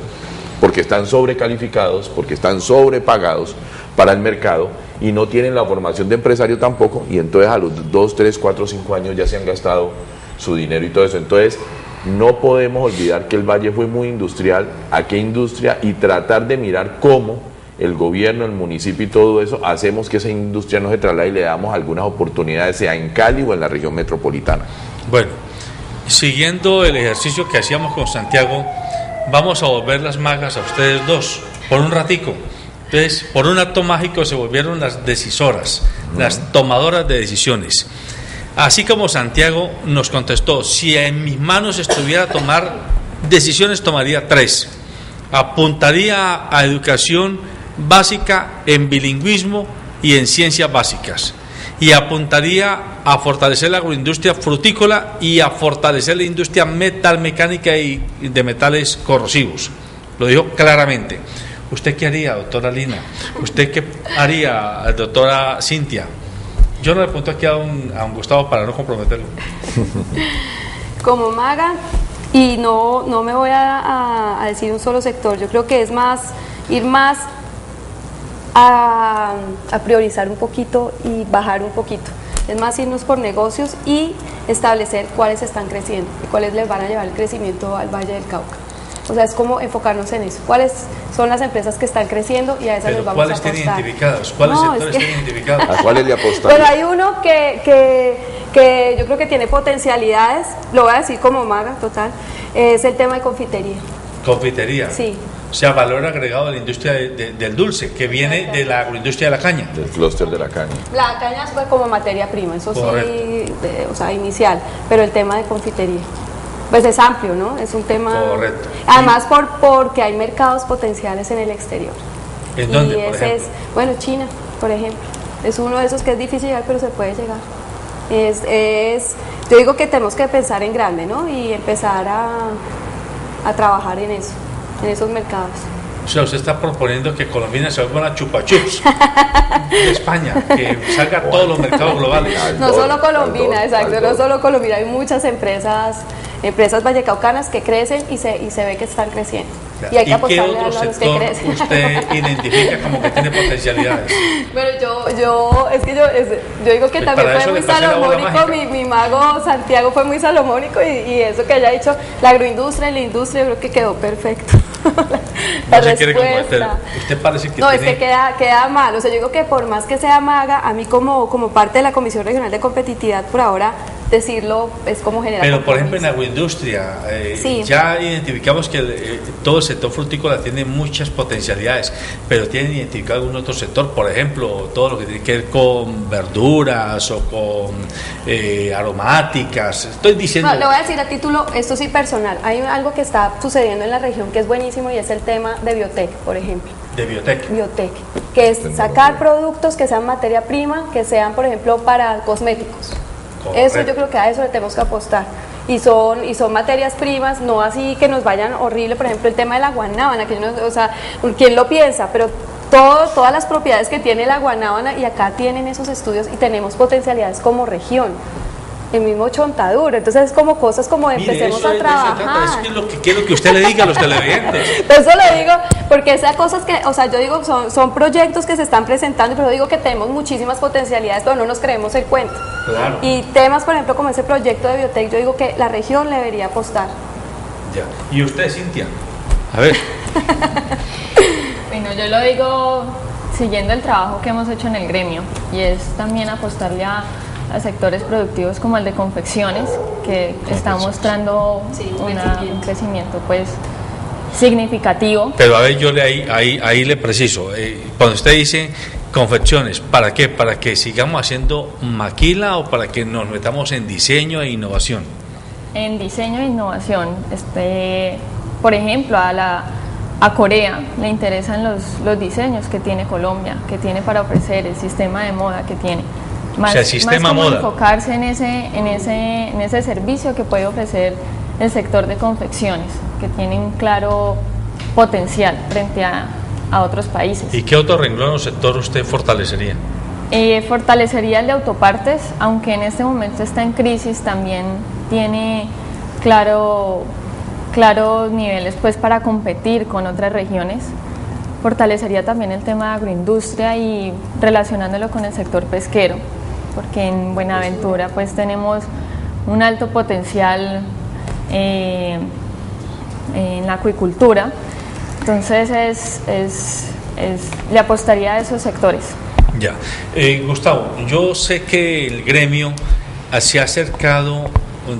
porque están sobrecalificados, porque están sobrepagados para el mercado y no tienen la formación de empresario tampoco, y entonces a los 2, 3, 4, 5 años ya se han gastado su dinero y todo eso. Entonces no podemos olvidar que el Valle fue muy industrial, a qué industria, y tratar de mirar cómo el gobierno, el municipio y todo eso hacemos que esa industria no se traslade y le damos algunas oportunidades, sea en Cali o en la región metropolitana. Bueno, siguiendo el ejercicio que hacíamos con Santiago, vamos a volver las magas a ustedes dos, por un ratico. Entonces, por un acto mágico se volvieron las decisoras, las tomadoras de decisiones. Así como Santiago nos contestó, si en mis manos estuviera tomar decisiones, tomaría 3. Apuntaría a educación básica en bilingüismo y en ciencias básicas. Y apuntaría a fortalecer la agroindustria frutícola y a fortalecer la industria metalmecánica y de metales corrosivos. Lo dijo claramente. ¿Usted qué haría, doctora Lina? ¿Usted qué haría, doctora Cintia? Yo no le apunto aquí a un Gustavo para no comprometerlo. Como maga, y no me voy a decir un solo sector, yo creo que es más ir más a priorizar un poquito y bajar un poquito. Es más irnos por negocios y establecer cuáles están creciendo y cuáles les van a llevar el crecimiento al Valle del Cauca. O sea, es como enfocarnos en eso. ¿Cuáles son las empresas que están creciendo y a esas les vamos a apostar? ¿Cuáles tienen identificados? ¿Cuáles sectores tienen identificados? ¿A cuáles le apostan? Bueno, hay uno que yo creo que tiene potencialidades, lo voy a decir como maga, total, es el tema de confitería. ¿Confitería? Sí. O sea, valor agregado de la industria del dulce, que viene de la agroindustria de la caña. Del clúster de la caña. La caña fue como materia prima, eso Correcto. sí, o sea, inicial, pero el tema de confitería. Pues es amplio, ¿no? Es un tema... Correcto. Además porque hay mercados potenciales en el exterior. ¿En dónde, y por ese ejemplo? bueno, China, por ejemplo. Es uno de esos que es difícil llegar, pero se puede llegar. Yo digo que tenemos que pensar en grande, ¿no? Y empezar a trabajar en eso, en esos mercados. O sea, usted está proponiendo que Colombia se vuelva una chupachups de España, que salga a todos los mercados globales. No solo Colombina, exacto, no solo Colombina, hay muchas empresas vallecaucanas que crecen y se ve que están creciendo. Y hay que apostarle a los que crecen. ¿Usted identifica como que tiene potencialidades? Bueno, yo digo que Pues también para fue eso muy le pasé la bola salomónico, mágica. mi mago Santiago fue muy salomónico y eso que haya dicho la agroindustria y la industria, yo creo que quedó perfecto. La No se quiere comprometer. respuesta. Usted parece que No, tiene... es que queda mal. O sea, yo digo que por más que sea maga, a mí como parte de la Comisión Regional de Competitividad, por ahora, decirlo es como generar. Pero, por ejemplo, en compromiso. agroindustria, Sí. ya identificamos que todo el sector frutícola tiene muchas potencialidades, pero ¿tienen identificado algún otro sector? Por ejemplo, todo lo que tiene que ver con verduras o con aromáticas. Estoy diciendo... No, le voy a decir a título, esto sí personal, hay algo que está sucediendo en la región que es buenísimo y es el tema de biotech, por ejemplo. De biotech. Biotech, que es sacar productos que sean materia prima, que sean, por ejemplo, para cosméticos. Correcto. Eso yo creo que a eso le tenemos que apostar. Y son materias primas, no así que nos vayan horrible, por ejemplo, el tema de la guanábana, que o sea, ¿quién lo piensa? Pero todas las propiedades que tiene la guanábana, y acá tienen esos estudios y tenemos potencialidades como región. El mismo Chontaduro, entonces es como cosas como Mire, empecemos eso a de eso se trata, trabajar. es lo que quiero que usted le diga a los televidentes. Eso lo digo porque esas cosas que, o sea, yo digo, son proyectos que se están presentando, pero digo que tenemos muchísimas potencialidades, pero no nos creemos el cuento. Claro. Y temas, por ejemplo, como ese proyecto de biotech, yo digo que la región le debería apostar. Ya. ¿Y usted, Cintia? A ver. Bueno, yo lo digo siguiendo el trabajo que hemos hecho en el gremio, y es también apostarle a sectores productivos como el de confecciones, que está mostrando un crecimiento pues significativo. Pero a ver, yo ahí le preciso, cuando usted dice confecciones, ¿para qué? ¿Para que sigamos haciendo maquila o para que nos metamos en diseño e innovación? En diseño e innovación, por ejemplo, a Corea le interesan los diseños que tiene Colombia, que tiene para ofrecer, el sistema de moda que tiene. Más, o sea, sistema más como moda. enfocarse en ese servicio que puede ofrecer el sector de confecciones, que tiene un claro potencial frente a otros países. ¿Y qué otro renglón o sector usted fortalecería? Fortalecería el de autopartes, aunque en este momento está en crisis, también tiene claros niveles pues para competir con otras regiones. Fortalecería también el tema de agroindustria y relacionándolo con el sector pesquero, porque en Buenaventura pues tenemos un alto potencial en la acuicultura, entonces le apostaría a esos sectores. Ya, Gustavo, yo sé que el gremio se ha acercado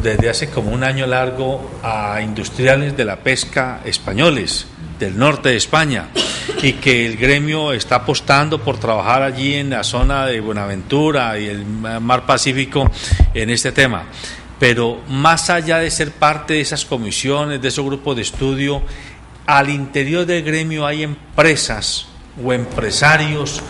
desde hace como un año largo a industriales de la pesca españoles del norte de España, y que el gremio está apostando por trabajar allí en la zona de Buenaventura y el Mar Pacífico en este tema. Pero más allá de ser parte de esas comisiones, de esos grupos de estudio, al interior del gremio hay empresas o empresarios,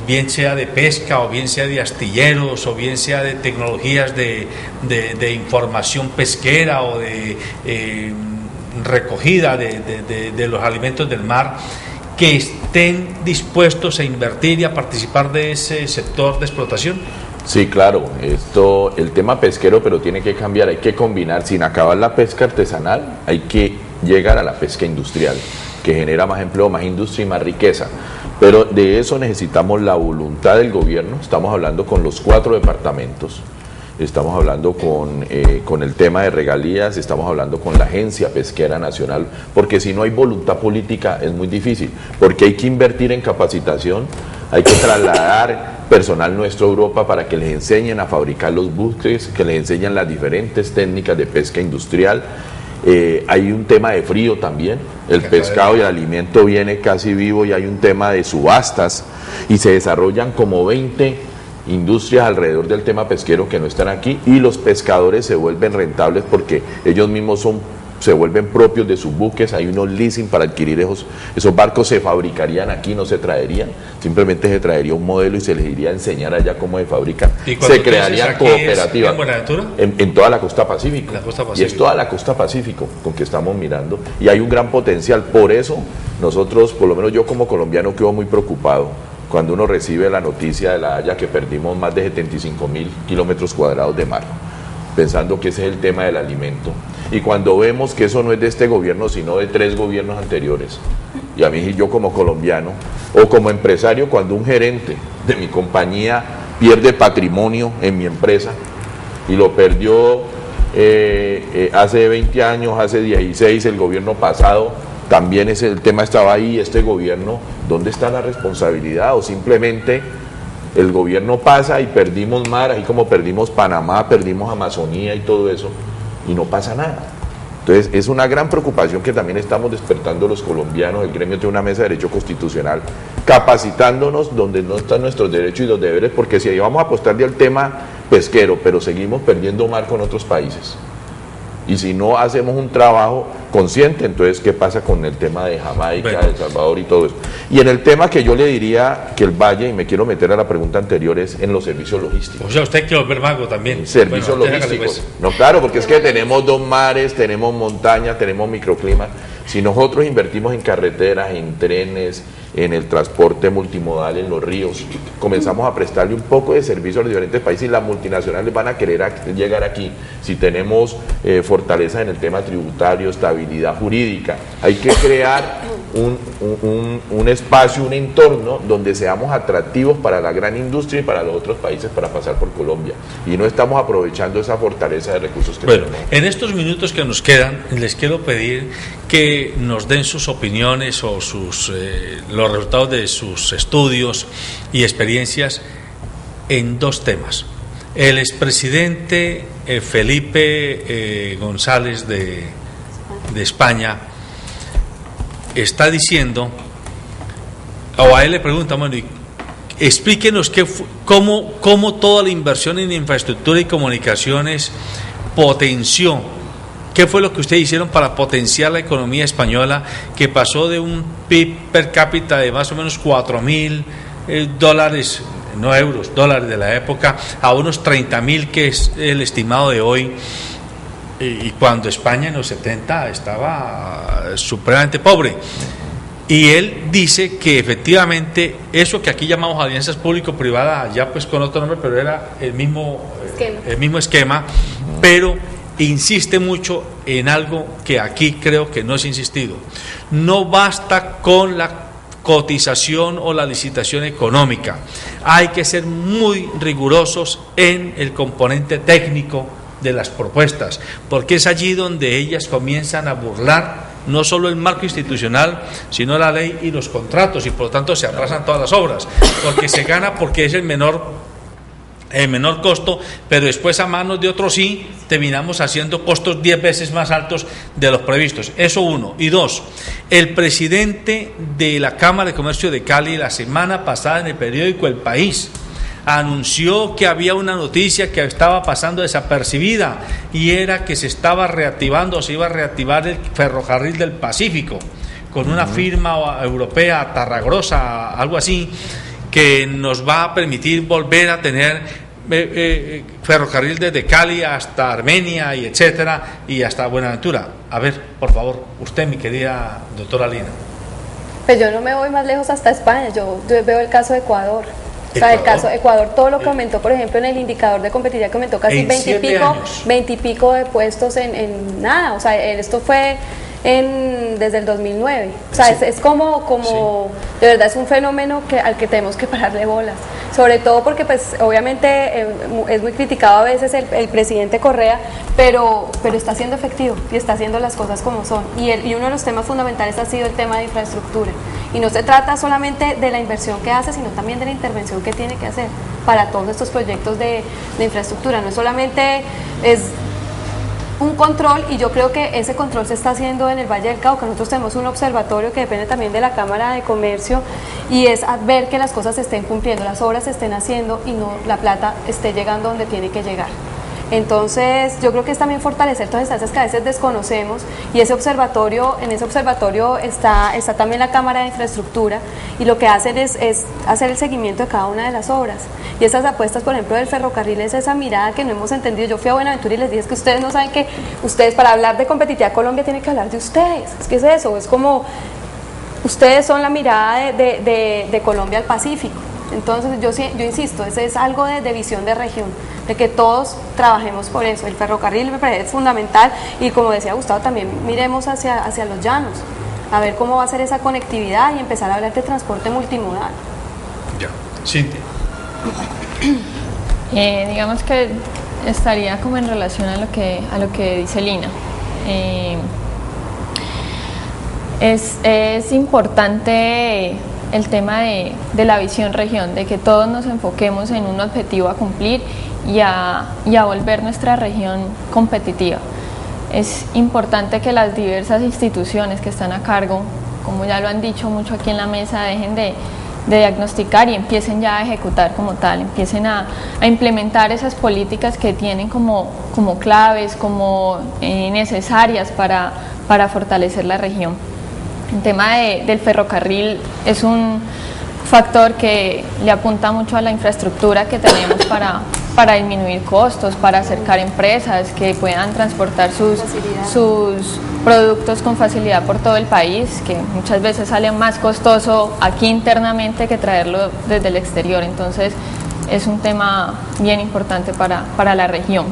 bien sea de pesca o bien sea de astilleros o bien sea de tecnologías de información pesquera o de recogida de los alimentos del mar, que estén dispuestos a invertir y a participar de ese sector de explotación. Sí, claro, el tema pesquero, pero tiene que cambiar, hay que combinar, sin acabar la pesca artesanal, hay que llegar a la pesca industrial, que genera más empleo, más industria y más riqueza. Pero de eso necesitamos la voluntad del gobierno. Estamos hablando con los 4 departamentos, estamos hablando con el tema de regalías, estamos hablando con la Agencia Pesquera Nacional, porque si no hay voluntad política es muy difícil, porque hay que invertir en capacitación, hay que trasladar personal nuestro a Europa para que les enseñen a fabricar los buques, que les enseñen las diferentes técnicas de pesca industrial. Hay un tema de frío también, el pescado y el alimento viene casi vivo, y hay un tema de subastas, y se desarrollan como 20 industrias alrededor del tema pesquero que no están aquí, y los pescadores se vuelven rentables porque ellos mismos se vuelven propios de sus buques. Hay unos leasing para adquirir esos barcos, se fabricarían aquí, no se traerían, simplemente se traería un modelo y se les iría a enseñar allá cómo se fabrican. Se crearían cooperativas. ¿En Buenaventura? En toda la costa Pacífico. Y es toda la costa Pacífico con que estamos mirando, y hay un gran potencial. Por eso nosotros, por lo menos yo como colombiano, quedo muy preocupado cuando uno recibe la noticia de La Haya que perdimos más de 75.000 kilómetros cuadrados de mar, pensando que ese es el tema del alimento. Y cuando vemos que eso no es de este gobierno, sino de 3 gobiernos anteriores, y a mí, yo como colombiano o como empresario, cuando un gerente de mi compañía pierde patrimonio en mi empresa, y lo perdió hace 20 años, hace 16, el gobierno pasado, también el tema estaba ahí, este gobierno, ¿dónde está la responsabilidad? O simplemente el gobierno pasa y perdimos mar, así como perdimos Panamá, perdimos Amazonía y todo eso, y no pasa nada. Entonces es una gran preocupación que también estamos despertando los colombianos. El gremio tiene una mesa de derecho constitucional, capacitándonos donde no están nuestros derechos y los deberes, porque si vamos a apostarle al tema pesquero, pero seguimos perdiendo mar con otros países, y si no hacemos un trabajo consciente, entonces ¿qué pasa con el tema de Jamaica, El Salvador y todo eso? Y en el tema que yo le diría que el Valle, y me quiero meter a la pregunta anterior, es en los servicios logísticos. O sea, usted quiere volver mago también. Servicios logísticos. Pues. No, claro, porque es que tenemos 2 mares, tenemos montaña, tenemos microclima. Si nosotros invertimos en carreteras, en trenes, en el transporte multimodal, en los ríos, comenzamos a prestarle un poco de servicio a los diferentes países, y las multinacionales van a querer llegar aquí. Si tenemos fortaleza en el tema tributario, estabilidad jurídica, hay que crear un espacio, un entorno donde seamos atractivos para la gran industria y para los otros países para pasar por Colombia, y no estamos aprovechando esa fortaleza de recursos que tenemos. En estos minutos que nos quedan, les quiero pedir que nos den sus opiniones o los resultados de sus estudios y experiencias en 2 temas. El expresidente Felipe González de España está diciendo, o a él le preguntan, bueno, explíquenos cómo toda la inversión en infraestructura y comunicaciones potenció. ¿Qué fue lo que ustedes hicieron para potenciar la economía española, que pasó de un PIB per cápita de más o menos $4.000, no euros, dólares de la época, a unos 30.000, que es el estimado de hoy, y cuando España en los 70 estaba supremamente pobre? Y él dice que efectivamente eso que aquí llamamos alianzas público-privadas, ya pues con otro nombre, pero era el mismo esquema, pero insiste mucho en algo que aquí creo que no es insistido. No basta con la cotización o la licitación económica, hay que ser muy rigurosos en el componente técnico de las propuestas, porque es allí donde ellas comienzan a burlar no solo el marco institucional, sino la ley y los contratos, y por lo tanto se atrasan todas las obras, porque se gana porque es el menor costo, pero después a manos de otros sí terminamos haciendo costos 10 veces más altos de los previstos. Eso uno. Y dos, el presidente de la Cámara de Comercio de Cali la semana pasada en el periódico El País anunció que había una noticia que estaba pasando desapercibida, y era que se estaba reactivando, se iba a reactivar el ferrocarril del Pacífico con una firma europea, Tarragrosa, algo así, que nos va a permitir volver a tener ferrocarril desde Cali hasta Armenia y etcétera, y hasta Buenaventura. A ver, por favor, usted, mi querida doctora Lina. Pues yo no me voy más lejos hasta España, yo veo el caso de Ecuador. O sea, el caso de Ecuador, todo lo que aumentó, por ejemplo, en el indicador de competitividad, que aumentó casi 20 y pico de puestos en nada. O sea, esto fue desde el 2009. O sea, es como de verdad es un fenómeno al que tenemos que pararle bolas. Sobre todo porque, pues, obviamente es muy criticado a veces el presidente Correa, pero está siendo efectivo y está haciendo las cosas como son. Y uno de los temas fundamentales ha sido el tema de infraestructura. Y no se trata solamente de la inversión que hace, sino también de la intervención que tiene que hacer para todos estos proyectos de infraestructura. No es solamente un control, y yo creo que ese control se está haciendo en el Valle del Cauca. Nosotros tenemos un observatorio que depende también de la Cámara de Comercio, y es ver que las cosas se estén cumpliendo, las obras se estén haciendo y no la plata esté llegando donde tiene que llegar. Entonces, yo creo que es también fortalecer todas esas que a veces desconocemos, y en ese observatorio está también la Cámara de Infraestructura, y lo que hacen es hacer el seguimiento de cada una de las obras. Y esas apuestas, por ejemplo, del ferrocarril, es esa mirada que no hemos entendido. Yo fui a Buenaventura y les dije, es que ustedes no saben que ustedes, para hablar de competitividad Colombia, tienen que hablar de ustedes. Es que es eso, es como ustedes son la mirada de Colombia al Pacífico. Entonces yo insisto, ese es algo de visión de región, de que todos trabajemos por eso. El ferrocarril me parece fundamental, y como decía Gustavo, también miremos hacia los llanos, a ver cómo va a ser esa conectividad y empezar a hablar de transporte multimodal. Ya, Cintia. Digamos que estaría como en relación a lo que dice Lina. Es importante el tema de la visión región, de que todos nos enfoquemos en un objetivo a cumplir y a volver nuestra región competitiva. Es importante que las diversas instituciones que están a cargo, como ya lo han dicho mucho aquí en la mesa, dejen de diagnosticar y empiecen ya a ejecutar como tal, empiecen a implementar esas políticas que tienen como claves, como necesarias para fortalecer la región. El tema del ferrocarril es un factor que le apunta mucho a la infraestructura que tenemos para disminuir costos, para acercar empresas que puedan transportar sus productos con facilidad por todo el país, que muchas veces sale más costoso aquí internamente que traerlo desde el exterior. Entonces es un tema bien importante para la región.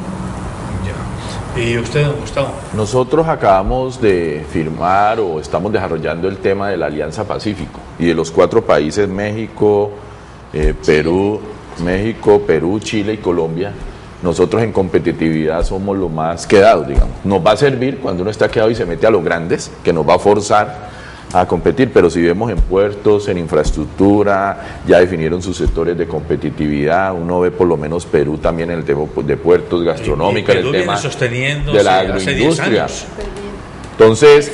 ¿Y usted, don Gustavo? Nosotros acabamos de firmar o estamos desarrollando el tema de la Alianza Pacífico, y de los 4 países, México, Perú, Chile y Colombia, nosotros en competitividad somos los más quedados, digamos. Nos va a servir cuando uno está quedado y se mete a los grandes, que nos va a forzar a competir, pero si vemos en puertos, en infraestructura, ya definieron sus sectores de competitividad. Uno ve por lo menos Perú también en el tema de puertos, gastronómica, en el tema de la agroindustria. Entonces,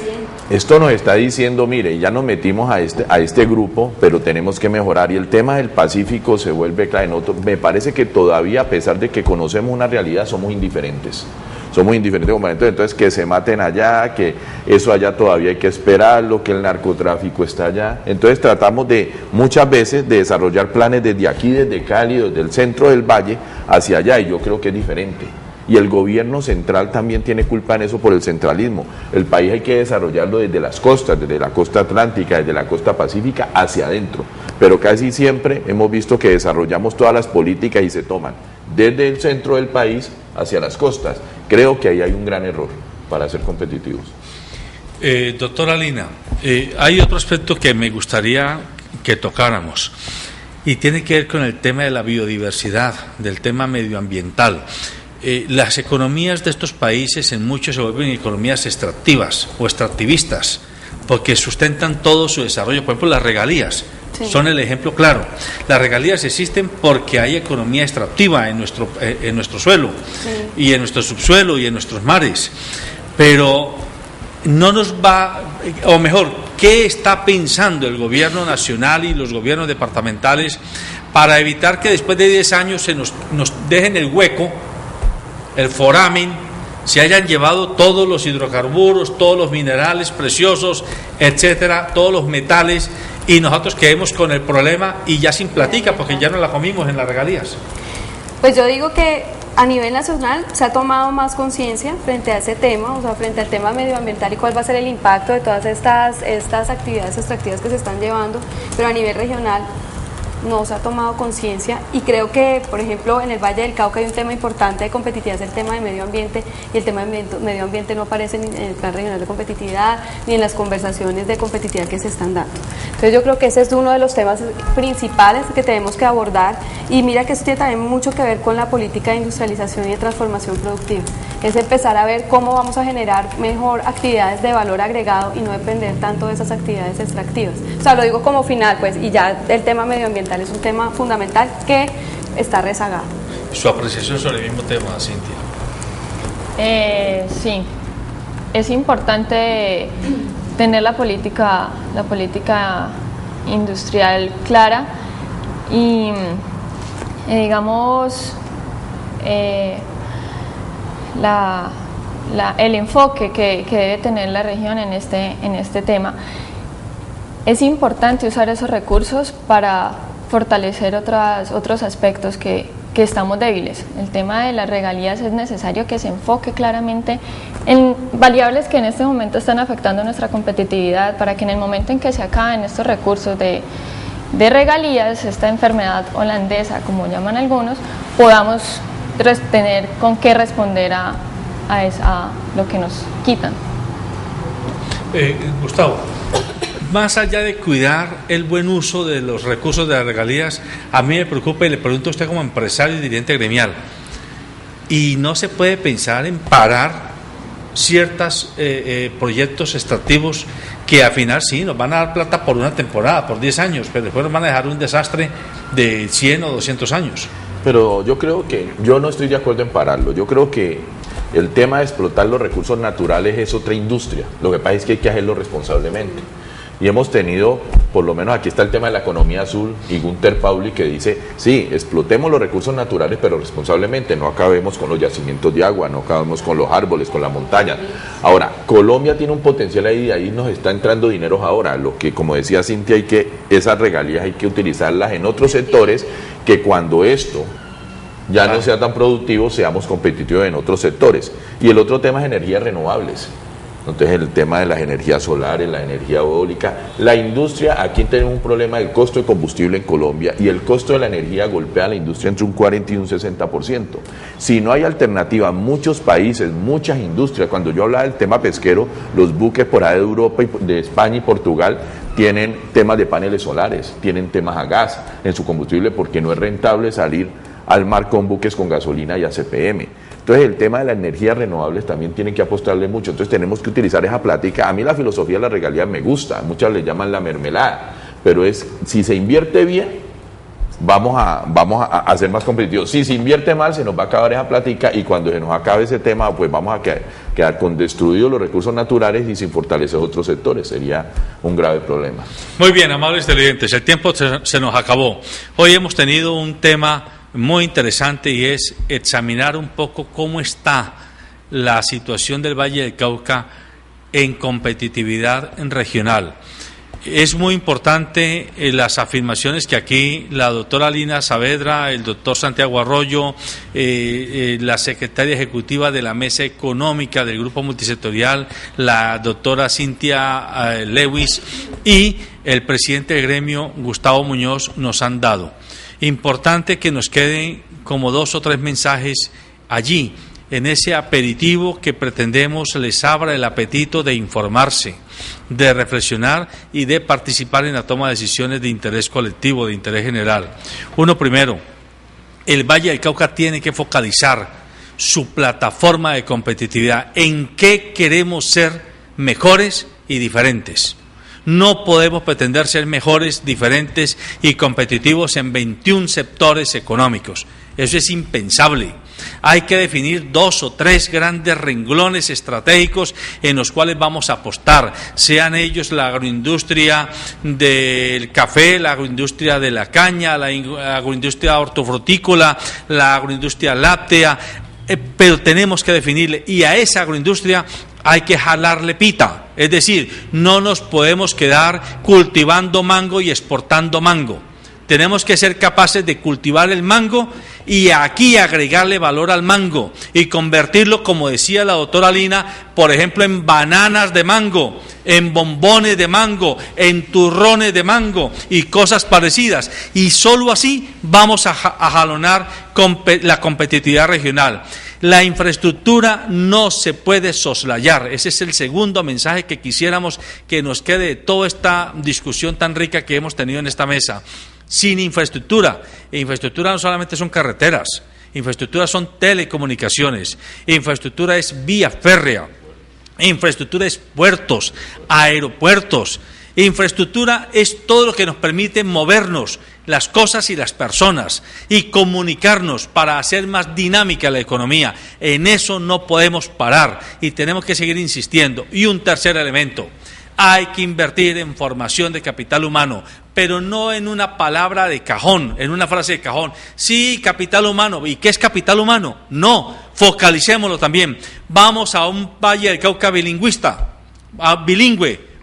esto nos está diciendo, mire, ya nos metimos a este grupo, pero tenemos que mejorar, y el tema del Pacífico se vuelve clave. Me parece que todavía, a pesar de que conocemos una realidad, somos indiferentes como entonces que se maten allá, que eso allá todavía hay que esperarlo, que el narcotráfico está allá. Entonces tratamos muchas veces de desarrollar planes desde aquí, desde Cali, desde el centro del valle hacia allá, y yo creo que es diferente. Y el gobierno central también tiene culpa en eso por el centralismo. El país hay que desarrollarlo desde las costas, desde la costa atlántica, desde la costa pacífica hacia adentro. Pero casi siempre hemos visto que desarrollamos todas las políticas y se toman desde el centro del país hacia las costas, Creo que ahí hay un gran error para ser competitivos. Doctora Lina, hay otro aspecto que me gustaría que tocáramos y tiene que ver con el tema de la biodiversidad, del tema medioambiental. Las economías de estos países en muchos se vuelven economías extractivas o extractivistas, porque sustentan todo su desarrollo. Por ejemplo, las regalías son el ejemplo claro. Las regalías existen porque hay economía extractiva en nuestro suelo y en nuestro subsuelo y en nuestros mares. Pero no nos va, o mejor, ¿qué está pensando el gobierno nacional y los gobiernos departamentales para evitar que después de 10 años nos dejen el hueco, el foramen, se hayan llevado todos los hidrocarburos, todos los minerales preciosos, etcétera, todos los metales, y nosotros quedemos con el problema y ya sin platica, porque ya no la comimos en las regalías? Pues yo digo que a nivel nacional se ha tomado más conciencia frente a ese tema, o sea, frente al tema medioambiental y cuál va a ser el impacto de todas estas actividades extractivas que se están llevando, pero a nivel regional no se ha tomado conciencia, y creo que, por ejemplo, en el Valle del Cauca hay un tema importante de competitividad, es el tema de medio ambiente, y el tema de medio ambiente no aparece ni en el Plan Regional de Competitividad ni en las conversaciones de competitividad que se están dando. Entonces yo creo que ese es uno de los temas principales que tenemos que abordar, y mira que esto tiene también mucho que ver con la política de industrialización y de transformación productiva, es empezar a ver cómo vamos a generar mejor actividades de valor agregado y no depender tanto de esas actividades extractivas. O sea, lo digo como final, pues, y ya el tema medioambiental es un tema fundamental que está rezagado. Su apreciación sobre el mismo tema, Cintia. Sí, es importante tener la política industrial clara y digamos el enfoque que debe tener la región en este tema. Es importante usar esos recursos para fortalecer otros aspectos que estamos débiles. El tema de las regalías es necesario que se enfoque claramente en variables que en este momento están afectando nuestra competitividad, para que en el momento en que se acaben estos recursos de regalías, esta enfermedad holandesa, como llaman algunos, podamos tener con qué responder a lo que nos quitan. Gustavo, más allá de cuidar el buen uso de los recursos de las regalías, a mí me preocupa, y le pregunto a usted como empresario y dirigente gremial, ¿y no se puede pensar en parar ciertos proyectos extractivos que al final sí nos van a dar plata por una temporada, por 10 años, pero después nos van a dejar un desastre de 100 o 200 años? Pero yo creo que, yo no estoy de acuerdo en pararlo. Yo creo que el tema de explotar los recursos naturales es otra industria. Lo que pasa es que hay que hacerlo responsablemente. Y hemos tenido, por lo menos aquí está el tema de la economía azul, y Gunter Pauli que dice, sí, explotemos los recursos naturales, pero responsablemente, no acabemos con los yacimientos de agua, no acabemos con los árboles, con la montaña. Ahora, Colombia tiene un potencial ahí, de ahí nos está entrando dineros ahora, lo que, como decía Cintia, esas regalías hay que utilizarlas en otros sectores, que cuando esto ya no sea tan productivo, seamos competitivos en otros sectores. Y el otro tema es energías renovables. Entonces el tema de las energías solares, la energía eólica, la industria, aquí tenemos un problema del costo de combustible en Colombia, y el costo de la energía golpea a la industria entre un 40 y un 60%. Si no hay alternativa, muchos países, muchas industrias, cuando yo hablaba del tema pesquero, los buques por ahí de Europa, de España y Portugal, tienen temas de paneles solares, tienen temas a gas en su combustible, porque no es rentable salir al mar con buques con gasolina y a CPM. Entonces el tema de las energías renovables también tienen que apostarle mucho, entonces tenemos que utilizar esa plática. A mí la filosofía de la regalía me gusta, muchas le llaman la mermelada, pero es, si se invierte bien, vamos a ser más competitivos. Si se invierte mal, se nos va a acabar esa plática, y cuando se nos acabe ese tema, pues vamos a quedar con destruidos los recursos naturales y sin fortalecer otros sectores. Sería un grave problema. Muy bien, amables televidentes, el tiempo se nos acabó. Hoy hemos tenido un tema muy interesante, y es examinar un poco cómo está la situación del Valle del Cauca en competitividad regional. Es muy importante las afirmaciones que aquí la doctora Lina Saavedra, el doctor Santiago Arroyo, la secretaria ejecutiva de la Mesa Económica del Grupo Multisectorial, la doctora Cintia Lewis, y el presidente del gremio, Gustavo Muñoz, nos han dado. Importante que nos queden como 2 o 3 mensajes allí. en ese aperitivo que pretendemos les abra el apetito de informarse, de reflexionar y de participar en la toma de decisiones de interés colectivo, de interés general. Uno primero, el Valle del Cauca tiene que focalizar su plataforma de competitividad en qué queremos ser mejores y diferentes. No podemos pretender ser mejores, diferentes y competitivos en 21 sectores económicos. Eso es impensable. Hay que definir 2 o 3 grandes renglones estratégicos en los cuales vamos a apostar, sean ellos la agroindustria del café, la agroindustria de la caña, la agroindustria hortofrutícola, la agroindustria láctea, pero tenemos que definirle, y a esa agroindustria hay que jalarle pita, es decir, no nos podemos quedar cultivando mango y exportando mango. Tenemos que ser capaces de cultivar el mango y aquí agregarle valor al mango y convertirlo, como decía la doctora Lina, por ejemplo, en bananas de mango, en bombones de mango, en turrones de mango y cosas parecidas. Y solo así vamos a jalonar la competitividad regional. La infraestructura no se puede soslayar. Ese es el segundo mensaje que quisiéramos que nos quede de toda esta discusión tan rica que hemos tenido en esta mesa. Sin infraestructura, infraestructura no solamente son carreteras, infraestructura son telecomunicaciones, infraestructura es vía férrea, infraestructura es puertos, aeropuertos, infraestructura es todo lo que nos permite movernos, las cosas y las personas, y comunicarnos para hacer más dinámica la economía. En eso no podemos parar y tenemos que seguir insistiendo. Y un tercer elemento, hay que invertir en formación de capital humano, pero no en una palabra de cajón, en una frase de cajón. Sí, capital humano. ¿Y qué es capital humano? No, focalicémoslo también. Vamos a un Valle del Cauca bilingüe.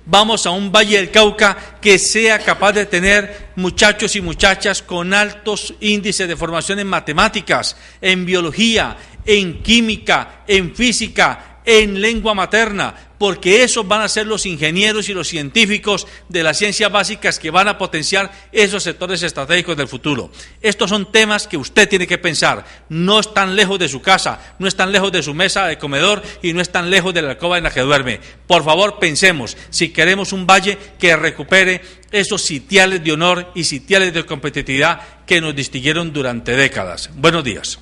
Vamos a un Valle del Cauca que sea capaz de tener muchachos y muchachas con altos índices de formación en matemáticas, en biología, en química, en física, en lengua materna, porque esos van a ser los ingenieros y los científicos de las ciencias básicas que van a potenciar esos sectores estratégicos del futuro. Estos son temas que usted tiene que pensar. No están lejos de su casa, no están lejos de su mesa de comedor y no están lejos de la alcoba en la que duerme. Por favor, pensemos si queremos un valle que recupere esos sitiales de honor y sitiales de competitividad que nos distinguieron durante décadas. Buenos días.